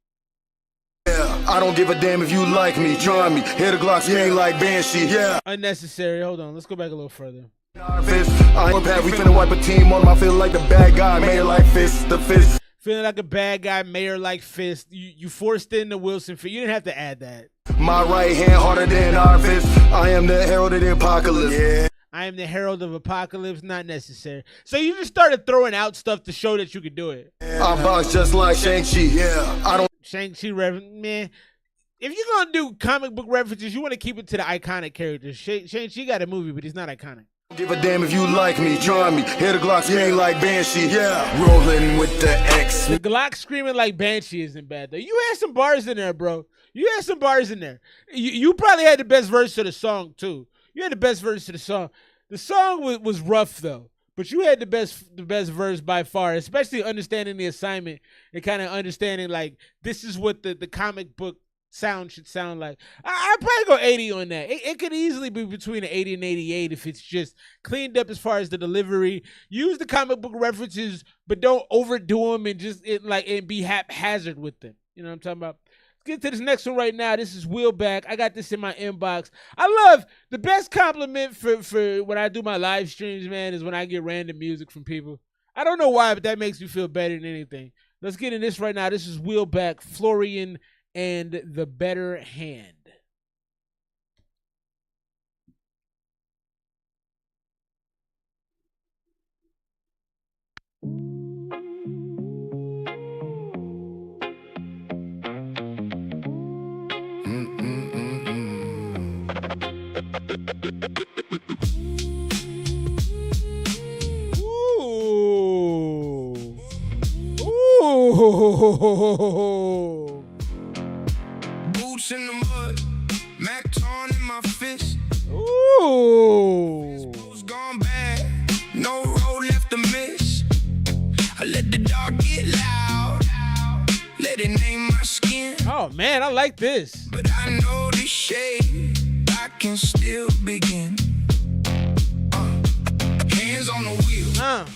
Yeah. I don't give a damn if you like me. Try me. Hear the Glock scream like Banshee. Yeah. unnecessary. Hold on. Let's go back a little further. Our fist. I ain't we finna wipe a team on him. I feel like the bad guy. Made like fist to fist. Feeling like a bad guy, mayor like fist. You forced in the Wilson fit. You didn't have to add that. My right hand harder than our fist. I am the herald of the apocalypse. Yeah. I am the herald of apocalypse. Not necessary. So you just started throwing out stuff to show that you could do it. I box just like Shang-Chi. Yeah. I don't Shang-Chi reference, man. If you're gonna do comic book references, you want to keep it to the iconic characters. Shang-Chi got a movie, but he's not iconic. give a damn if you like me. Try me. Hear the Glock scream like Banshee. Yeah. Rolling with the X. The Glock screaming like Banshee isn't bad though. You had some bars in there, bro. You had some bars in there. You probably had the best verse to the song too. You had the best verse to the song. The song was rough though, but you had the best verse by far, especially understanding the assignment and kind of understanding like this is what the comic book sound should sound like. I'd probably go 80 on that. It could easily be between an 80 and 88 if it's just cleaned up as far as the delivery. Use the comic book references, but don't overdo them and just and be haphazard with them. You know what I'm talking about? Let's get to this next one right now. This is Wheelback. I got this in my inbox. I love the best compliment for when I do my live streams, man, is when I get random music from people. I don't know why, but that makes me feel better than anything. Let's get in this right now. This is Wheelback, Florian and the Better Hand. Ooh. Ooh. Boots in the mud, Mac torn in my fist. Ooh. Who's gone bad? No road left to miss. I let the dog get loud. Let it name my skin. Oh man, I like this. But I know this shade, I can still begin. Hands on the wheel,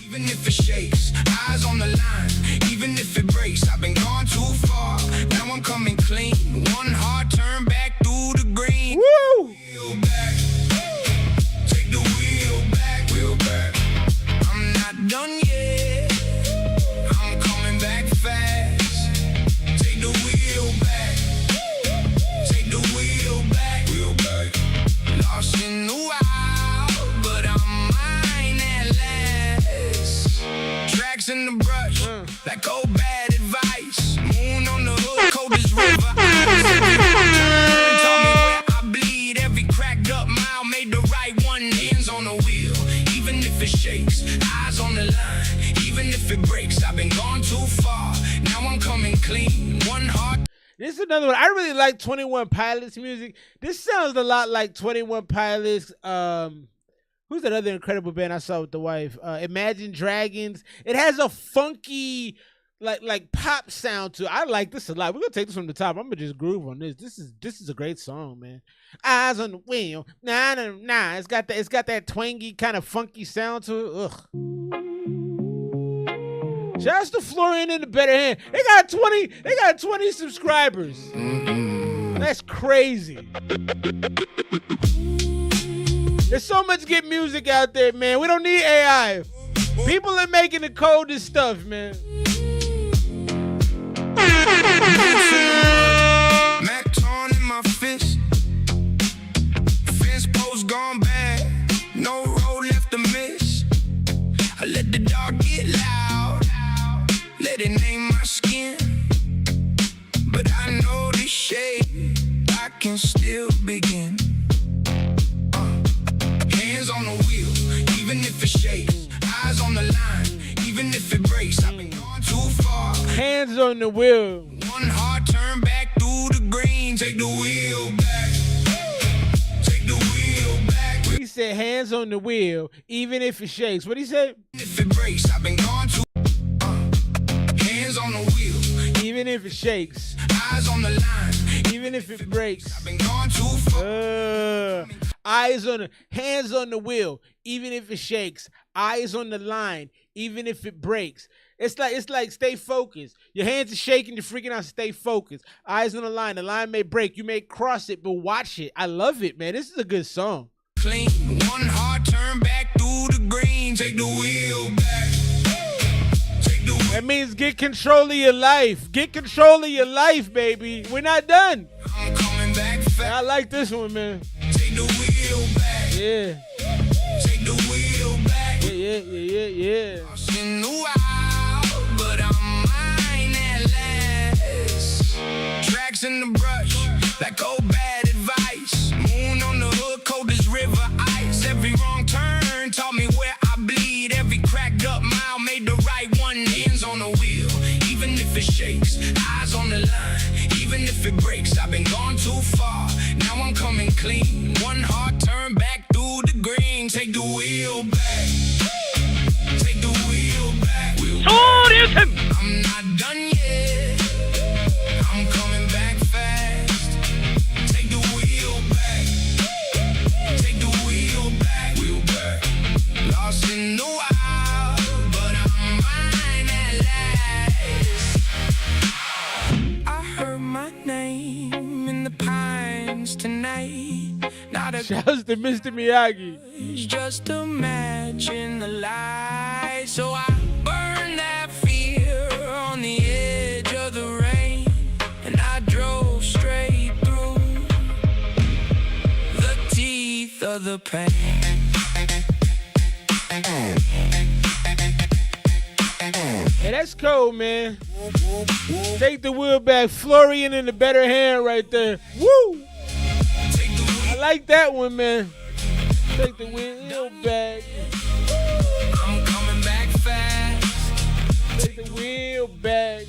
even if it shakes. Eyes on the line, even if it breaks. I've been gone too far, now I'm coming clean. One hard turn back through the green. Woo! Wheel back, take the wheel back, wheel back. I'm not done yet, I'm coming back fast. Take the wheel back, take the wheel back, wheel back. Lost in the wild, but I'm mine at last. Tracks in the brush, like old bad advice. Moon on the hood, coldest river. another one. I really like 21 Pilots music. This sounds a lot like 21 Pilots. Who's that other incredible band I saw with the wife? Imagine Dragons. It has a funky, like pop sound to it. I like this a lot. We're gonna take this from the top. I'm gonna just groove on this. This is a great song, man. Eyes on the wheel. Nah, nah, nah. It's got that twangy kind of funky sound to it. Ugh. Shouts to Florian in the better hand. They got 20 subscribers. That's crazy. There's so much good music out there, man. We don't need AI. People are making the coldest stuff, man. Mac torn in my fist. Fence post gone bad. No road left to miss. I let the dark get loud. Let it name my skin. But I know this shade, I can still begin. Hands on the wheel, even if it shakes. Eyes on the line, even if it breaks. I've been gone too far. Hands on the wheel. One hard turn back through the green. Take the wheel back. Take the wheel back. He said hands on the wheel, even if it shakes. What'd he say? If it breaks, I've been gone too. Hands on the wheel, even if it shakes. Eyes on the line, even if it breaks. I've been gone too far. Hands on the wheel, even if it shakes. Eyes on the line, even if it breaks. It's like stay focused. Your hands are shaking, you're freaking out. Stay focused. Eyes on the line may break. You may cross it, but watch it. I love it, man. This is a good song. Clean, one hard turn back through the green. Take the wheel back. That means get control of your life. Get control of your life, baby. We're not done. I'm coming back fast. I like this one, man. Take the wheel back. Yeah. Take the wheel back. Yeah. In the wild, but I'm mine at last. Tracks in the brush, like old bad advice. Moon on the hood, cold as river ice. Every wrong turn taught me where I bleed. Every cracked up mile made the right one. Hands on the wheel, even if it shakes. Eyes on the line, even if it breaks. I've been gone too far, now I'm coming clean. One hard turn back through the green. Take the wheel back. Take the wheel back. Wheel back. I'm not done yet. I'm coming back fast. Take the wheel back. Take the wheel back. Wheel back. Lost in the wild, but I'm mine at last. I heard my name in the pines tonight. Not a shouts to Mr. Miyagi. just a match in the light. So I burned that fear on the edge of the rain, and I drove straight through the teeth of the pain. Hey, that's cold, man. Take the wheel back. Florian in the better hand right there. Woo! I like that one, man. Take the wheel back. I'm coming back fast. Take the wheel back.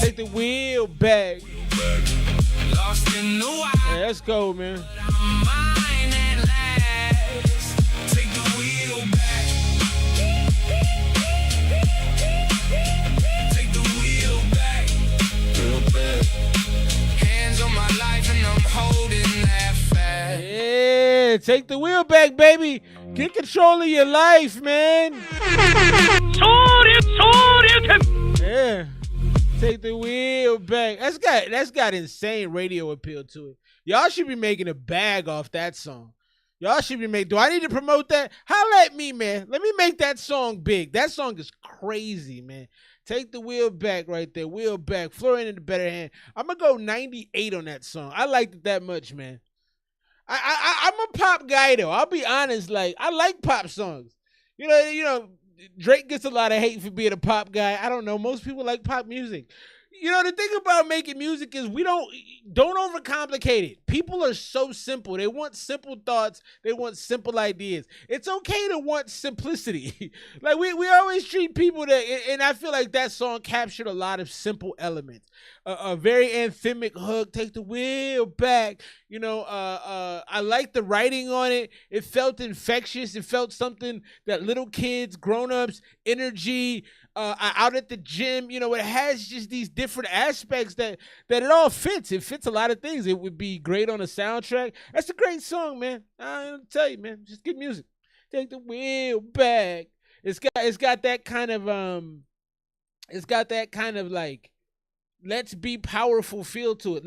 Take the wheel back. Lost in the wild. Yeah, that's cold, man. I'm mine at last. Take the wheel back. Take the wheel back. Hands on my life and I'm holding that fast. Yeah, take the wheel back, baby. Get control of your life, man. Yeah. Take the wheel back. That's got insane radio appeal to it. Y'all should be making a bag off that song. Y'all should be making. Do I need to promote that? Holla at me, man. Let me make that song big. That song is crazy, man. Take the wheel back right there. Wheel back. Florian in the better hand. I'm gonna go 98 on that song. I liked it that much, man. I'm a pop guy though. I'll be honest. Like I like pop songs. You know. Drake gets a lot of hate for being a pop guy. I don't know. Most people like pop music. You know, the thing about making music is we don't overcomplicate it. People are so simple. They want simple thoughts. They want simple ideas. It's okay to want simplicity. Like we always treat people that, and I feel like that song captured a lot of simple elements. A very anthemic hook, take the wheel back. You know, I like the writing on it. It felt infectious. It felt something that little kids, grown-ups, energy, out at the gym, you know, it has just these different aspects that it all fits. It fits a lot of things. It would be great on a soundtrack. That's a great song, man. I'll tell you, man, just good music. Take the wheel back. It's got that kind of like, let's be powerful feel to it.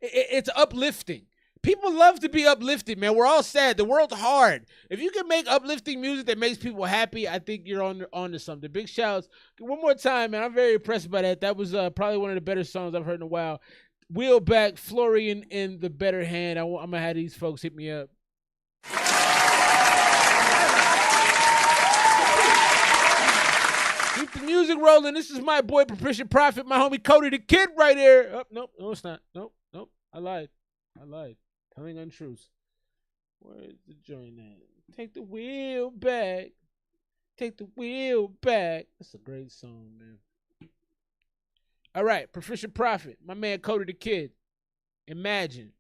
It's uplifting. People love to be uplifted, man. We're all sad. The world's hard. If you can make uplifting music that makes people happy, I think you're on to something. Big shouts. One more time, man. I'm very impressed by that. That was probably one of the better songs I've heard in a while. Wheel back, Florian in the better hand. I'm going to have these folks hit me up. Keep the music rolling. This is my boy, Proficient Prophet, my homie Cody the Kid right here. Oh, nope, no, it's not. Nope. I lied. Telling untruths. Where's the joint at? Take the wheel back. Take the wheel back. That's a great song, man. All right, Proficient Prophet, my man Cody the Kid. Imagine.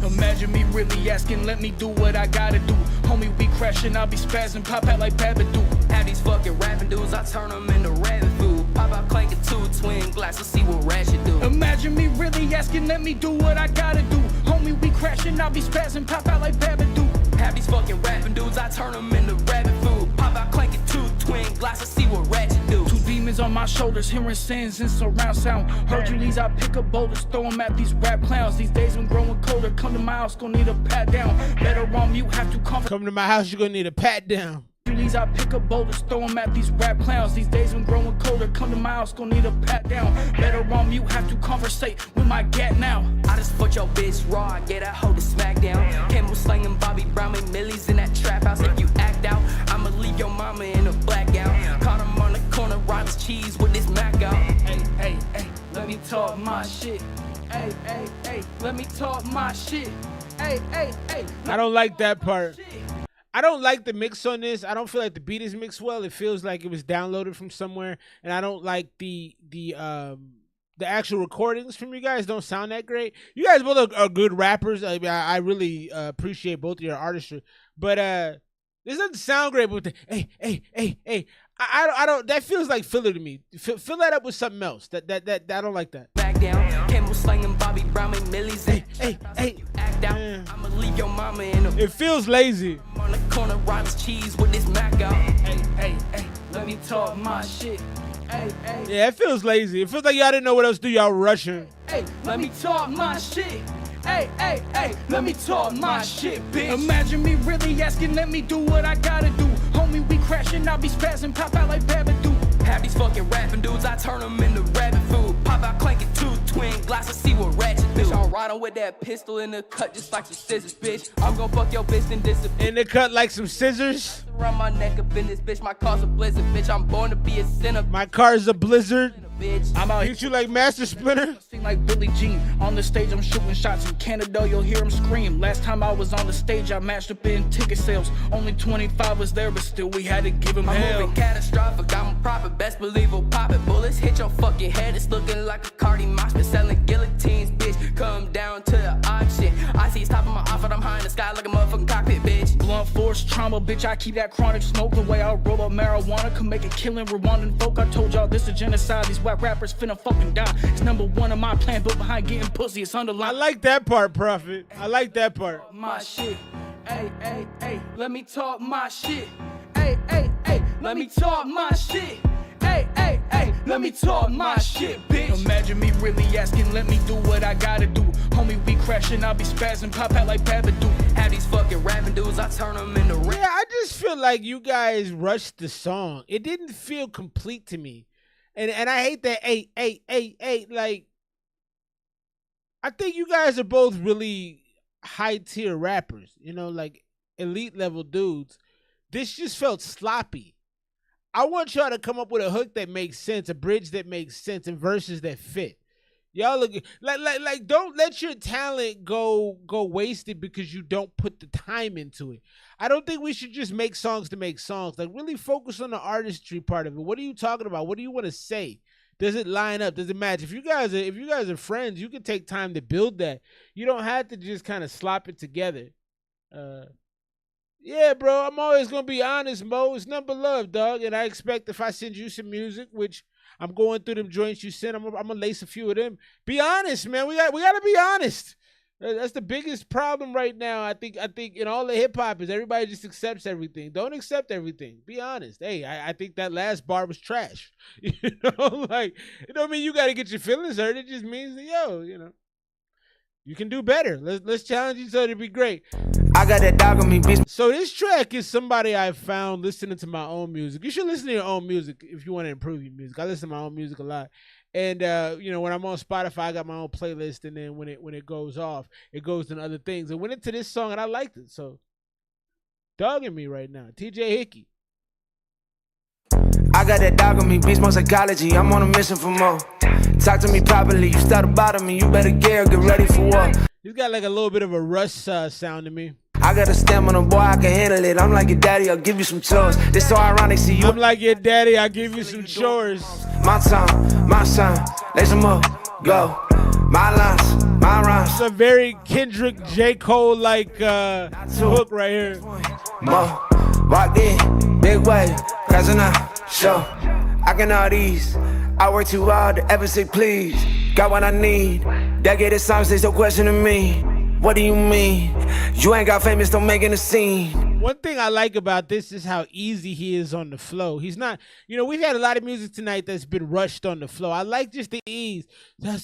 Imagine me really asking, let me do what I gotta do. Homie, we crashing, I'll be spazzing, pop out like Babadoo. Have these fucking rapping dudes, I turn them into rabbit food. Pop out clanking 2 twin glasses, see what Ratchet do. Imagine me really asking, let me do what I gotta do. Homie, we crashing, I'll be spazzing, pop out like Babadoo. Have these fucking rapping dudes, I turn them into rabbit food. Pop out clanking 2 twin glasses, see what Ratchet do. 2 demons on my shoulders, hearing sins in surround sound. Hercules, I pick up boulders, throw them at these rap clowns. These days when growing colder, come to my house, gonna need a pat down. Better on mute, have to comfort. Come to my house, you're gonna need a pat down. I pick up boulders, throw them at these rap clowns. These days when growing colder, come to my house, gonna need a pat down. Better on mute, have to conversate with my gat now. I just put your bitch raw, get that hoe to smack down. Campbell slanging Bobby Brown, make millies in that trap house. If you act out, I'ma leave your mama in a blackout. Caught him on the corner, riding cheese with this Mac out. Hey, let me talk my shit. Hey, let me talk my shit. Hey. I don't like that part. I don't like the mix on this. I don't feel like the beat is mixed well. It feels like it was downloaded from somewhere, and I don't like the actual recordings from you guys. Don't sound that great. You guys both are good rappers. I mean, I really appreciate both of your artistry, but this doesn't sound great. With the hey. I don't. That feels like filler to me. Fill that up with something else. That I don't like that. Back down. Campbell slanging Bobby Brown, make millies. Hey. Act out. I'ma leave your mama in a. It feels lazy. On the corner, riding cheese with this Mac out. Hey, let me talk my shit. Hey. Yeah, it feels lazy. It feels like y'all didn't know what else to do. Y'all rushing. Hey, let me talk my shit. Hey, let me talk my shit, bitch. Imagine me really asking, let me do what I gotta do. Homie, we crashing, I'll be spazzing, pop out like Babadoo. Have these fucking rapping dudes, I turn them into rabbit food. Pop out clanking 2 twin glasses, see what Ratchet do. Bitch, I'm riding with that pistol in the cut just like some scissors, bitch. I'm gon' fuck your bitch and disappear. In the cut like some scissors. Around my neck up in this bitch, my car's a blizzard, bitch. I'm born to be a sinner. My car's a blizzard. Bitch. I'm out Hit you like Master Splinter. Sing like Billie Jean. On the stage, I'm shooting shots. In Canada, you'll hear him scream. Last time I was on the stage, I matched up in ticket sales. Only 25 was there, but still we had to give him hell. I'm moving catastrophic, I'm a prophet. Best believe we'll pop it. Bullets hit your fucking head. It's looking like a Cardi mosh. Been selling guillotines, bitch. Come down to the option. I see top of my outfit. I'm high in the sky like a motherfucking cockpit, bitch. Blunt force trauma, bitch. I keep that chronic smoke. The way I roll up marijuana can make a killing. Rwandan folk. I told y'all this is genocide. These whack rappers finna fucking die. It's #1 of my plan, built behind getting pussy. It's underlined. I like that part, Prophet. I like that part. My shit. Hey. Let me talk my shit. Hey. Let me talk my shit. Hey. Let me talk my shit, bitch. Imagine me really asking, let me do what I gotta do. Homie, we crashing, I'll be spazzing, pop out like Babadoo. Have these fucking rapping dudes, I turn them into Yeah, I just feel like you guys rushed the song. It didn't feel complete to me. And I hate that, hey, like, I think you guys are both really high tier rappers, you know, like elite level dudes. This just felt sloppy. I want y'all to come up with a hook that makes sense, a bridge that makes sense, and verses that fit. Y'all look like don't let your talent go wasted because you don't put the time into it. I don't think we should just make songs to make songs. Like really focus on the artistry part of it. What are you talking about? What do you want to say? Does it line up? Does it match? If you guys are friends, you can take time to build that. You don't have to just kind of slop it together. Yeah, bro, I'm always gonna be honest, Mo. It's number love, dog. And I expect if I send you some music, which I'm going through them joints you sent, I'm gonna lace a few of them. Be honest, man. We gotta be honest. That's the biggest problem right now. I think in all the hip hop is everybody just accepts everything. Don't accept everything. Be honest. Hey, I think that last bar was trash. You know, like it don't mean you gotta get your feelings hurt. It just means that you can do better. Let's challenge each other to be great. I got that dog on me, bitch. So this track is somebody I found listening to my own music. You should listen to your own music if you want to improve your music. I listen to my own music a lot. And when I'm on Spotify, I got my own playlist, and then when it goes off, it goes into other things. It went into this song and I liked it. So dogging me right now. TJ Hickey. I got that dog on me, beast mode psychology. I'm on a mission for more. Talk to me properly. You start about me, you better get ready for war. He's got like a little bit of a Rush sound to me. I got a stamina, boy, I can handle it. I'm like your daddy, I'll give you some chores. This so ironic, see you. I'm like your daddy, I'll give you some chores. My time, my shine, lace them up, go. My lines, my rhymes. It's a very Kendrick, J. Cole like hook right here. Mo, walked in, big wave, crashing out, show. I can all these. I work too hard to ever say please. Got what I need. That get it songs, they still questioning me. What do you mean? You ain't got famous, don't make it a scene. One thing I like about this is how easy he is on the flow. He's not, we've had a lot of music tonight that's been rushed on the flow. I like just the ease. Like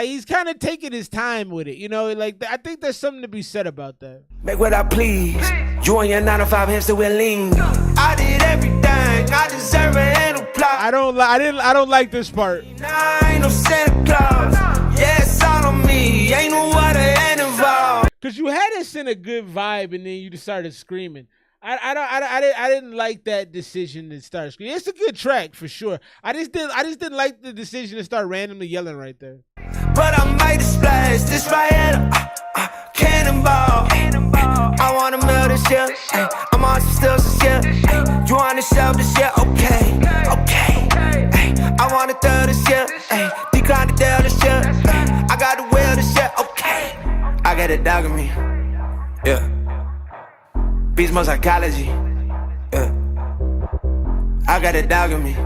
he's kind of taking his time with it, like I think there's something to be said about that. Make what I please. You and your 9 to 5 hamster will lean. I did everything. I deserve a handle plot. I don't like this part. I ain't no Santa Claus. Yeah, it's all on me. Ain't no water and involved. Cause you had us in a good vibe and then you just started screaming. I didn't like that decision to start screaming. It's a good track for sure. I just didn't like the decision to start randomly yelling right there. But I might splash this right here. Cannonball. I wanna melt this shit. I'm on some stills this shit. You wanna shelf this shit? Okay. I wanna throw this shit. Decline to tell this shit. I got to will this shit. Okay. I got a dog in me. Yeah. Beast mode psychology. Yeah. I got a dog in me.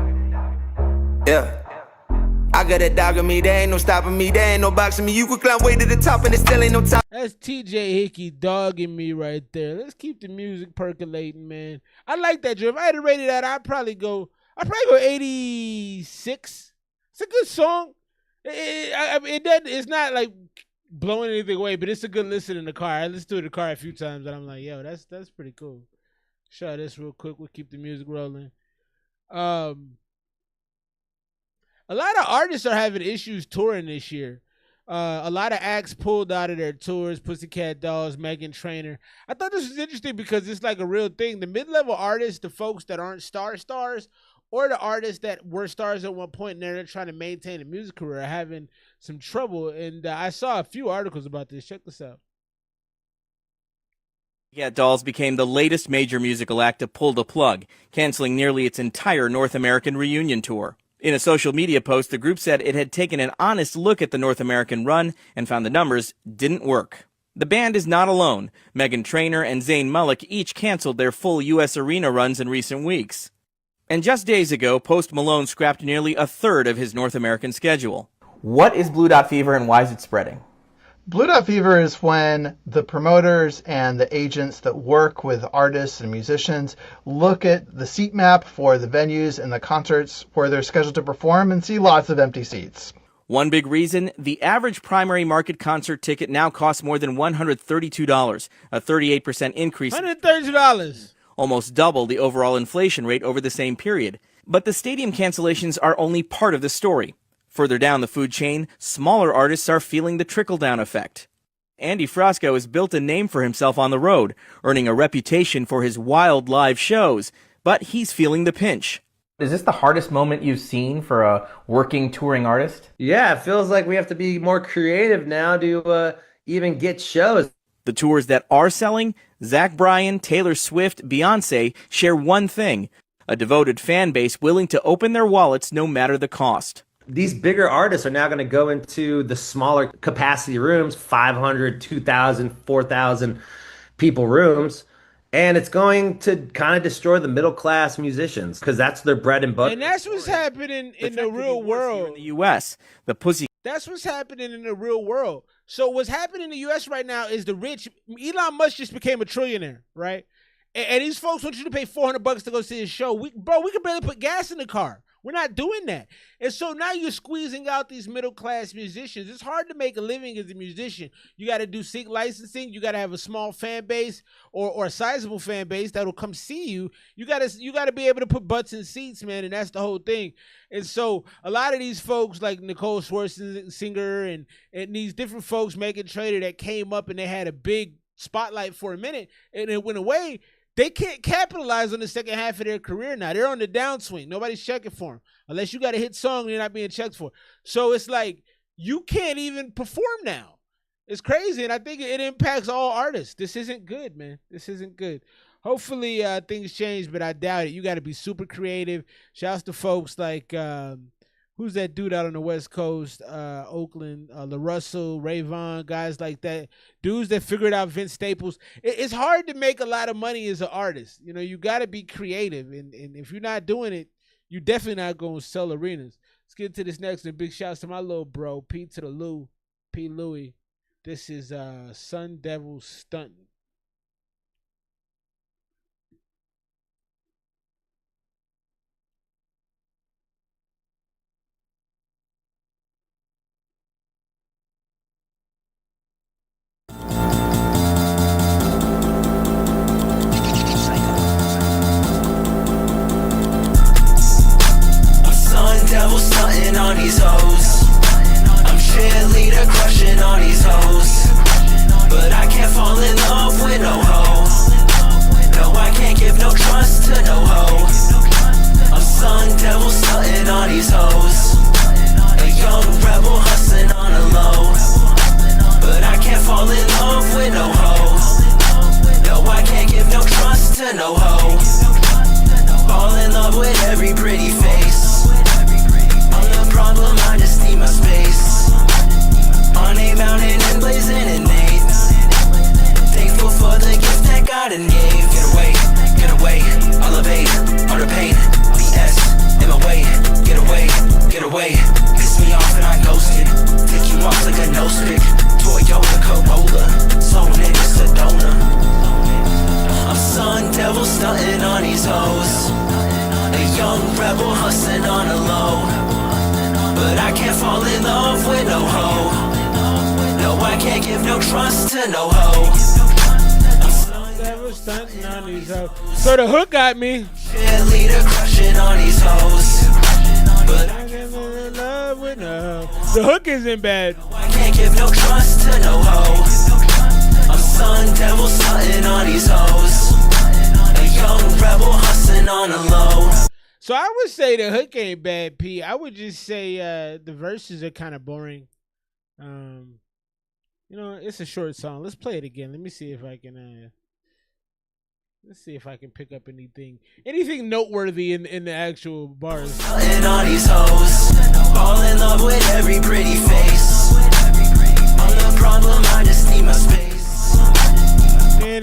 Yeah. I got a dog in me, there ain't no stopping me, there ain't no boxing me. You could climb way to the top and it still ain't no top. That's TJ Hickey dogging me right there. Let's keep the music percolating, man. I like that, Joe. If I had to rate it out, I'd probably go 86. It's a good song. It's not like blowing anything away, but it's a good listen in the car. I listened to it in the car a few times, and I'm like, yo, that's pretty cool. Shut this real quick. We'll keep the music rolling. A lot of artists are having issues touring this year. A lot of acts pulled out of their tours. Pussycat Dolls, Meghan Trainor. I thought this was interesting because it's like a real thing. The mid-level artists, the folks that aren't stars, or the artists that were stars at one point and they're trying to maintain a music career are having some trouble. And I saw a few articles about this. Check this out. Pussycat Dolls became the latest major musical act to pull the plug, canceling nearly its entire North American reunion tour. In a social media post, the group said it had taken an honest look at the North American run and found the numbers didn't work. The band is not alone. Meghan Trainor and Zayn Malik each canceled their full U.S. arena runs in recent weeks. And just days ago, Post Malone scrapped nearly a third of his North American schedule. What is Blue Dot Fever and why is it spreading? Blue Dot Fever is when the promoters and the agents that work with artists and musicians look at the seat map for the venues and the concerts where they're scheduled to perform and see lots of empty seats. One big reason, the average primary market concert ticket now costs more than $132, a 38% increase. $132. Almost double the overall inflation rate over the same period. But the stadium cancellations are only part of the story. Further down the food chain, smaller artists are feeling the trickle-down effect. Andy Frasco has built a name for himself on the road, earning a reputation for his wild live shows, but he's feeling the pinch. Is this the hardest moment you've seen for a working touring artist? Yeah, it feels like we have to be more creative now to even get shows. The tours that are selling, Zach Bryan, Taylor Swift, Beyonce, share one thing: a devoted fan base willing to open their wallets no matter the cost. These bigger artists are now going to go into the smaller capacity rooms, 500, 2,000, 4,000 people rooms. And it's going to kind of destroy the middle-class musicians because that's their bread and butter. And that's what's happening in the real world. In the U.S., the pussy. That's what's happening in the real world. So what's happening in the U.S. right now is the rich. Elon Musk just became a trillionaire, right? And these folks want you to pay $400 to go see his show. We can barely put gas in the car. We're not doing that. And so now you're squeezing out these middle-class musicians. It's hard to make a living as a musician. You got to do sync licensing. You got to have a small fan base or a sizable fan base that'll come see you. You got to be able to put butts in seats, man, and that's the whole thing. And so a lot of these folks like Nicole Scherzinger and these different folks, Megan Trainor, that came up and they had a big spotlight for a minute and it went away. They can't capitalize on the second half of their career now. They're on the downswing. Nobody's checking for them. Unless you got a hit song, you're not being checked for. So it's like you can't even perform now. It's crazy, and I think it impacts all artists. This isn't good, man. This isn't good. Hopefully things change, but I doubt it. You got to be super creative. Shouts to folks like who's that dude out on the West Coast, Oakland, LaRussell, Ray Vaughn, guys like that. Dudes that figured out Vince Staples. It's hard to make a lot of money as an artist. You know, you got to be creative. And if you're not doing it, you're definitely not going to sell arenas. Let's get to this next one. Big shouts to my little bro, P to the Lou, P. Louie. This is Sun Devil Stuntin'. Devil stunting on these hoes. I'm cheerleader crushing on these hoes. But I can't fall in love with no hoe. No, I can't give no trust to no hoe. I'm sun devil stunting on these hoes. A young rebel hustling on a low. But I can't fall in love with no hoe. No, I can't give no trust to no hoe. Fall in love with every pretty face. Problem, I just need my space. On a mountain and blazing innate. Thankful for the gift that God and gave. Get away, elevate, all the pain. BS, in my way, get away. Piss me off and I ghosted. Take you off like a nose pick. Toyota Corolla, zone in Sedona. I'm sun devil stunting on these hoes. A young rebel hustling on a low. But I can't fall in love with no hoe. No, I can't give no trust to no hoe. So the hook got me. Cheerleader crushing on these hoes. But I can't fall in love with no hoe. The hook isn't bad. I can't give no trust to no hoe. I'm sun devil stunting on these hoes. A young rebel hustling on a low. So I would say the hook ain't bad, P. I would just say the verses are kind of boring. You know, it's a short song. Let's play it again. Let me see if I can. Let's see if I can pick up anything noteworthy in the actual bars. Stunting on these hoes. Fall in love with every pretty face. I'm the problem. I just need my space. Man.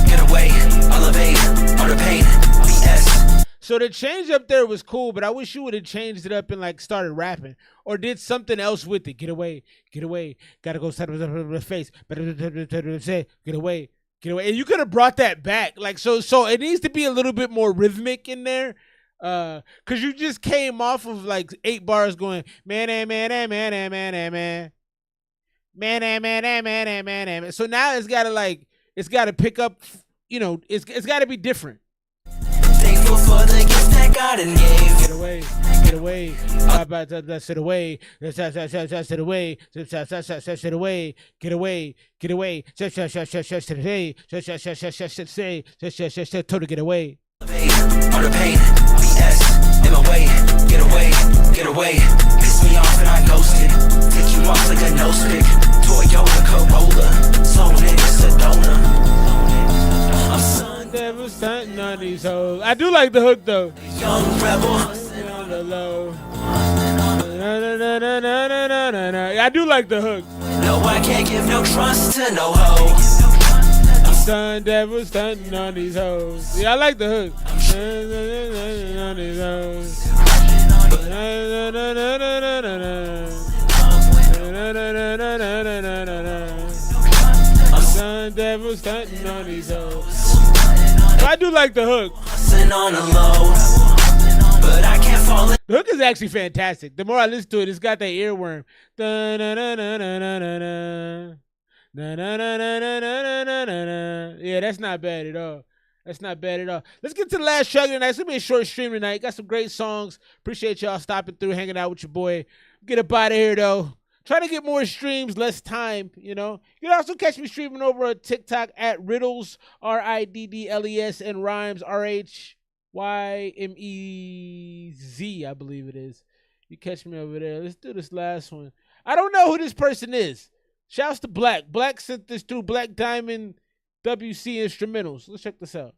Get away, elevate, all the pain, BS. So the change up there was cool, but I wish you would have changed it up and like started rapping or did something else with it. Get away, gotta go start with the face, get away. And you could have brought that back. Like so it needs to be a little bit more rhythmic in there. Cause you just came off of like 8 bars going man. So now it's gotta pick up, you know, it's gotta be different. grateful for the gift that God and gave. Get away, get away. That's it away. That's it away. That's it away. Get away, get away. Today. Total get away. All the pain, BS, in my way. Get away, get away. Piss me off and I ghosted. Take you off like a nose pick. Toyota Corolla, so nigga Sedona. Devil stunting on these hoes. I do like the hook though. Young rebel. On the low. I do like the hook. No, I can't give no trust to no hoe. Sun devil stunting on these hoes. Yeah, I like the hook. On these hoes. Sun devil stunting on these hoes. I do like the hook. On the low, but I can't fall in. The hook is actually fantastic. The more I listen to it, it's got that earworm. Yeah, that's not bad at all. That's not bad at all. Let's get to the last track tonight. It's going to be a short stream tonight. Got some great songs. Appreciate y'all stopping through, hanging out with your boy. Get up out of here, though. Try to get more streams, less time, you know. You can also catch me streaming over on TikTok at Riddles, RIDDLES, and Rhymes, RHYMEZ, I believe it is. You catch me over there. Let's do this last one. I don't know who this person is. Shouts to Black. Black sent this through Black Diamond WC Instrumentals. Let's check this out.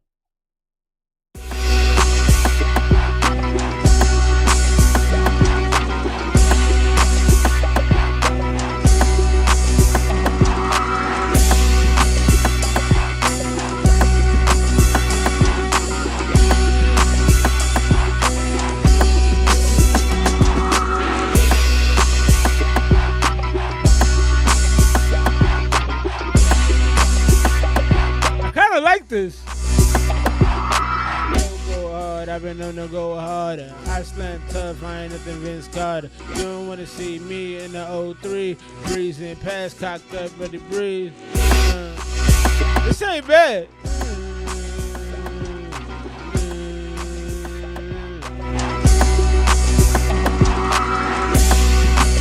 I like this. Go hard, I've been known to go harder. I slam tough, I ain't nothing Vince Carter. You don't wanna see me in the 03, breezing past, cocked up, ready to breathe. This ain't bad.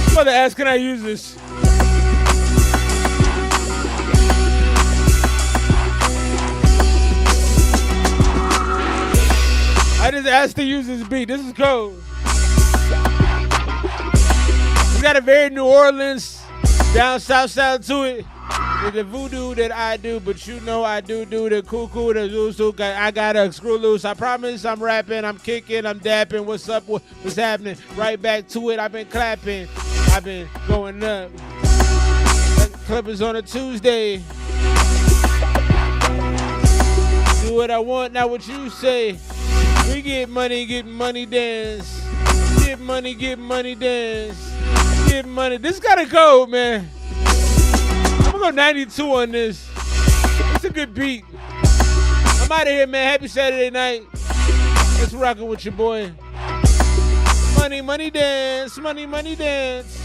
I'm about to ask, can I use this? I just asked to use this beat. This is cold. It's got a very New Orleans down south sound to it. There's the voodoo that I do, but you know I do the cuckoo, the zuzu. I got a screw loose. I promise I'm rapping, I'm kicking, I'm dapping. What's up? What's happening? Right back to it. I've been clapping. I've been going up. Clippers on a Tuesday. Do what I want, not what you say. We get money, dance. Get money, dance. Get money. This gotta go, man. I'm gonna go 92 on this. It's a good beat. I'm out of here, man. Happy Saturday night. Let's rock it with your boy. Money, dance. Money, dance.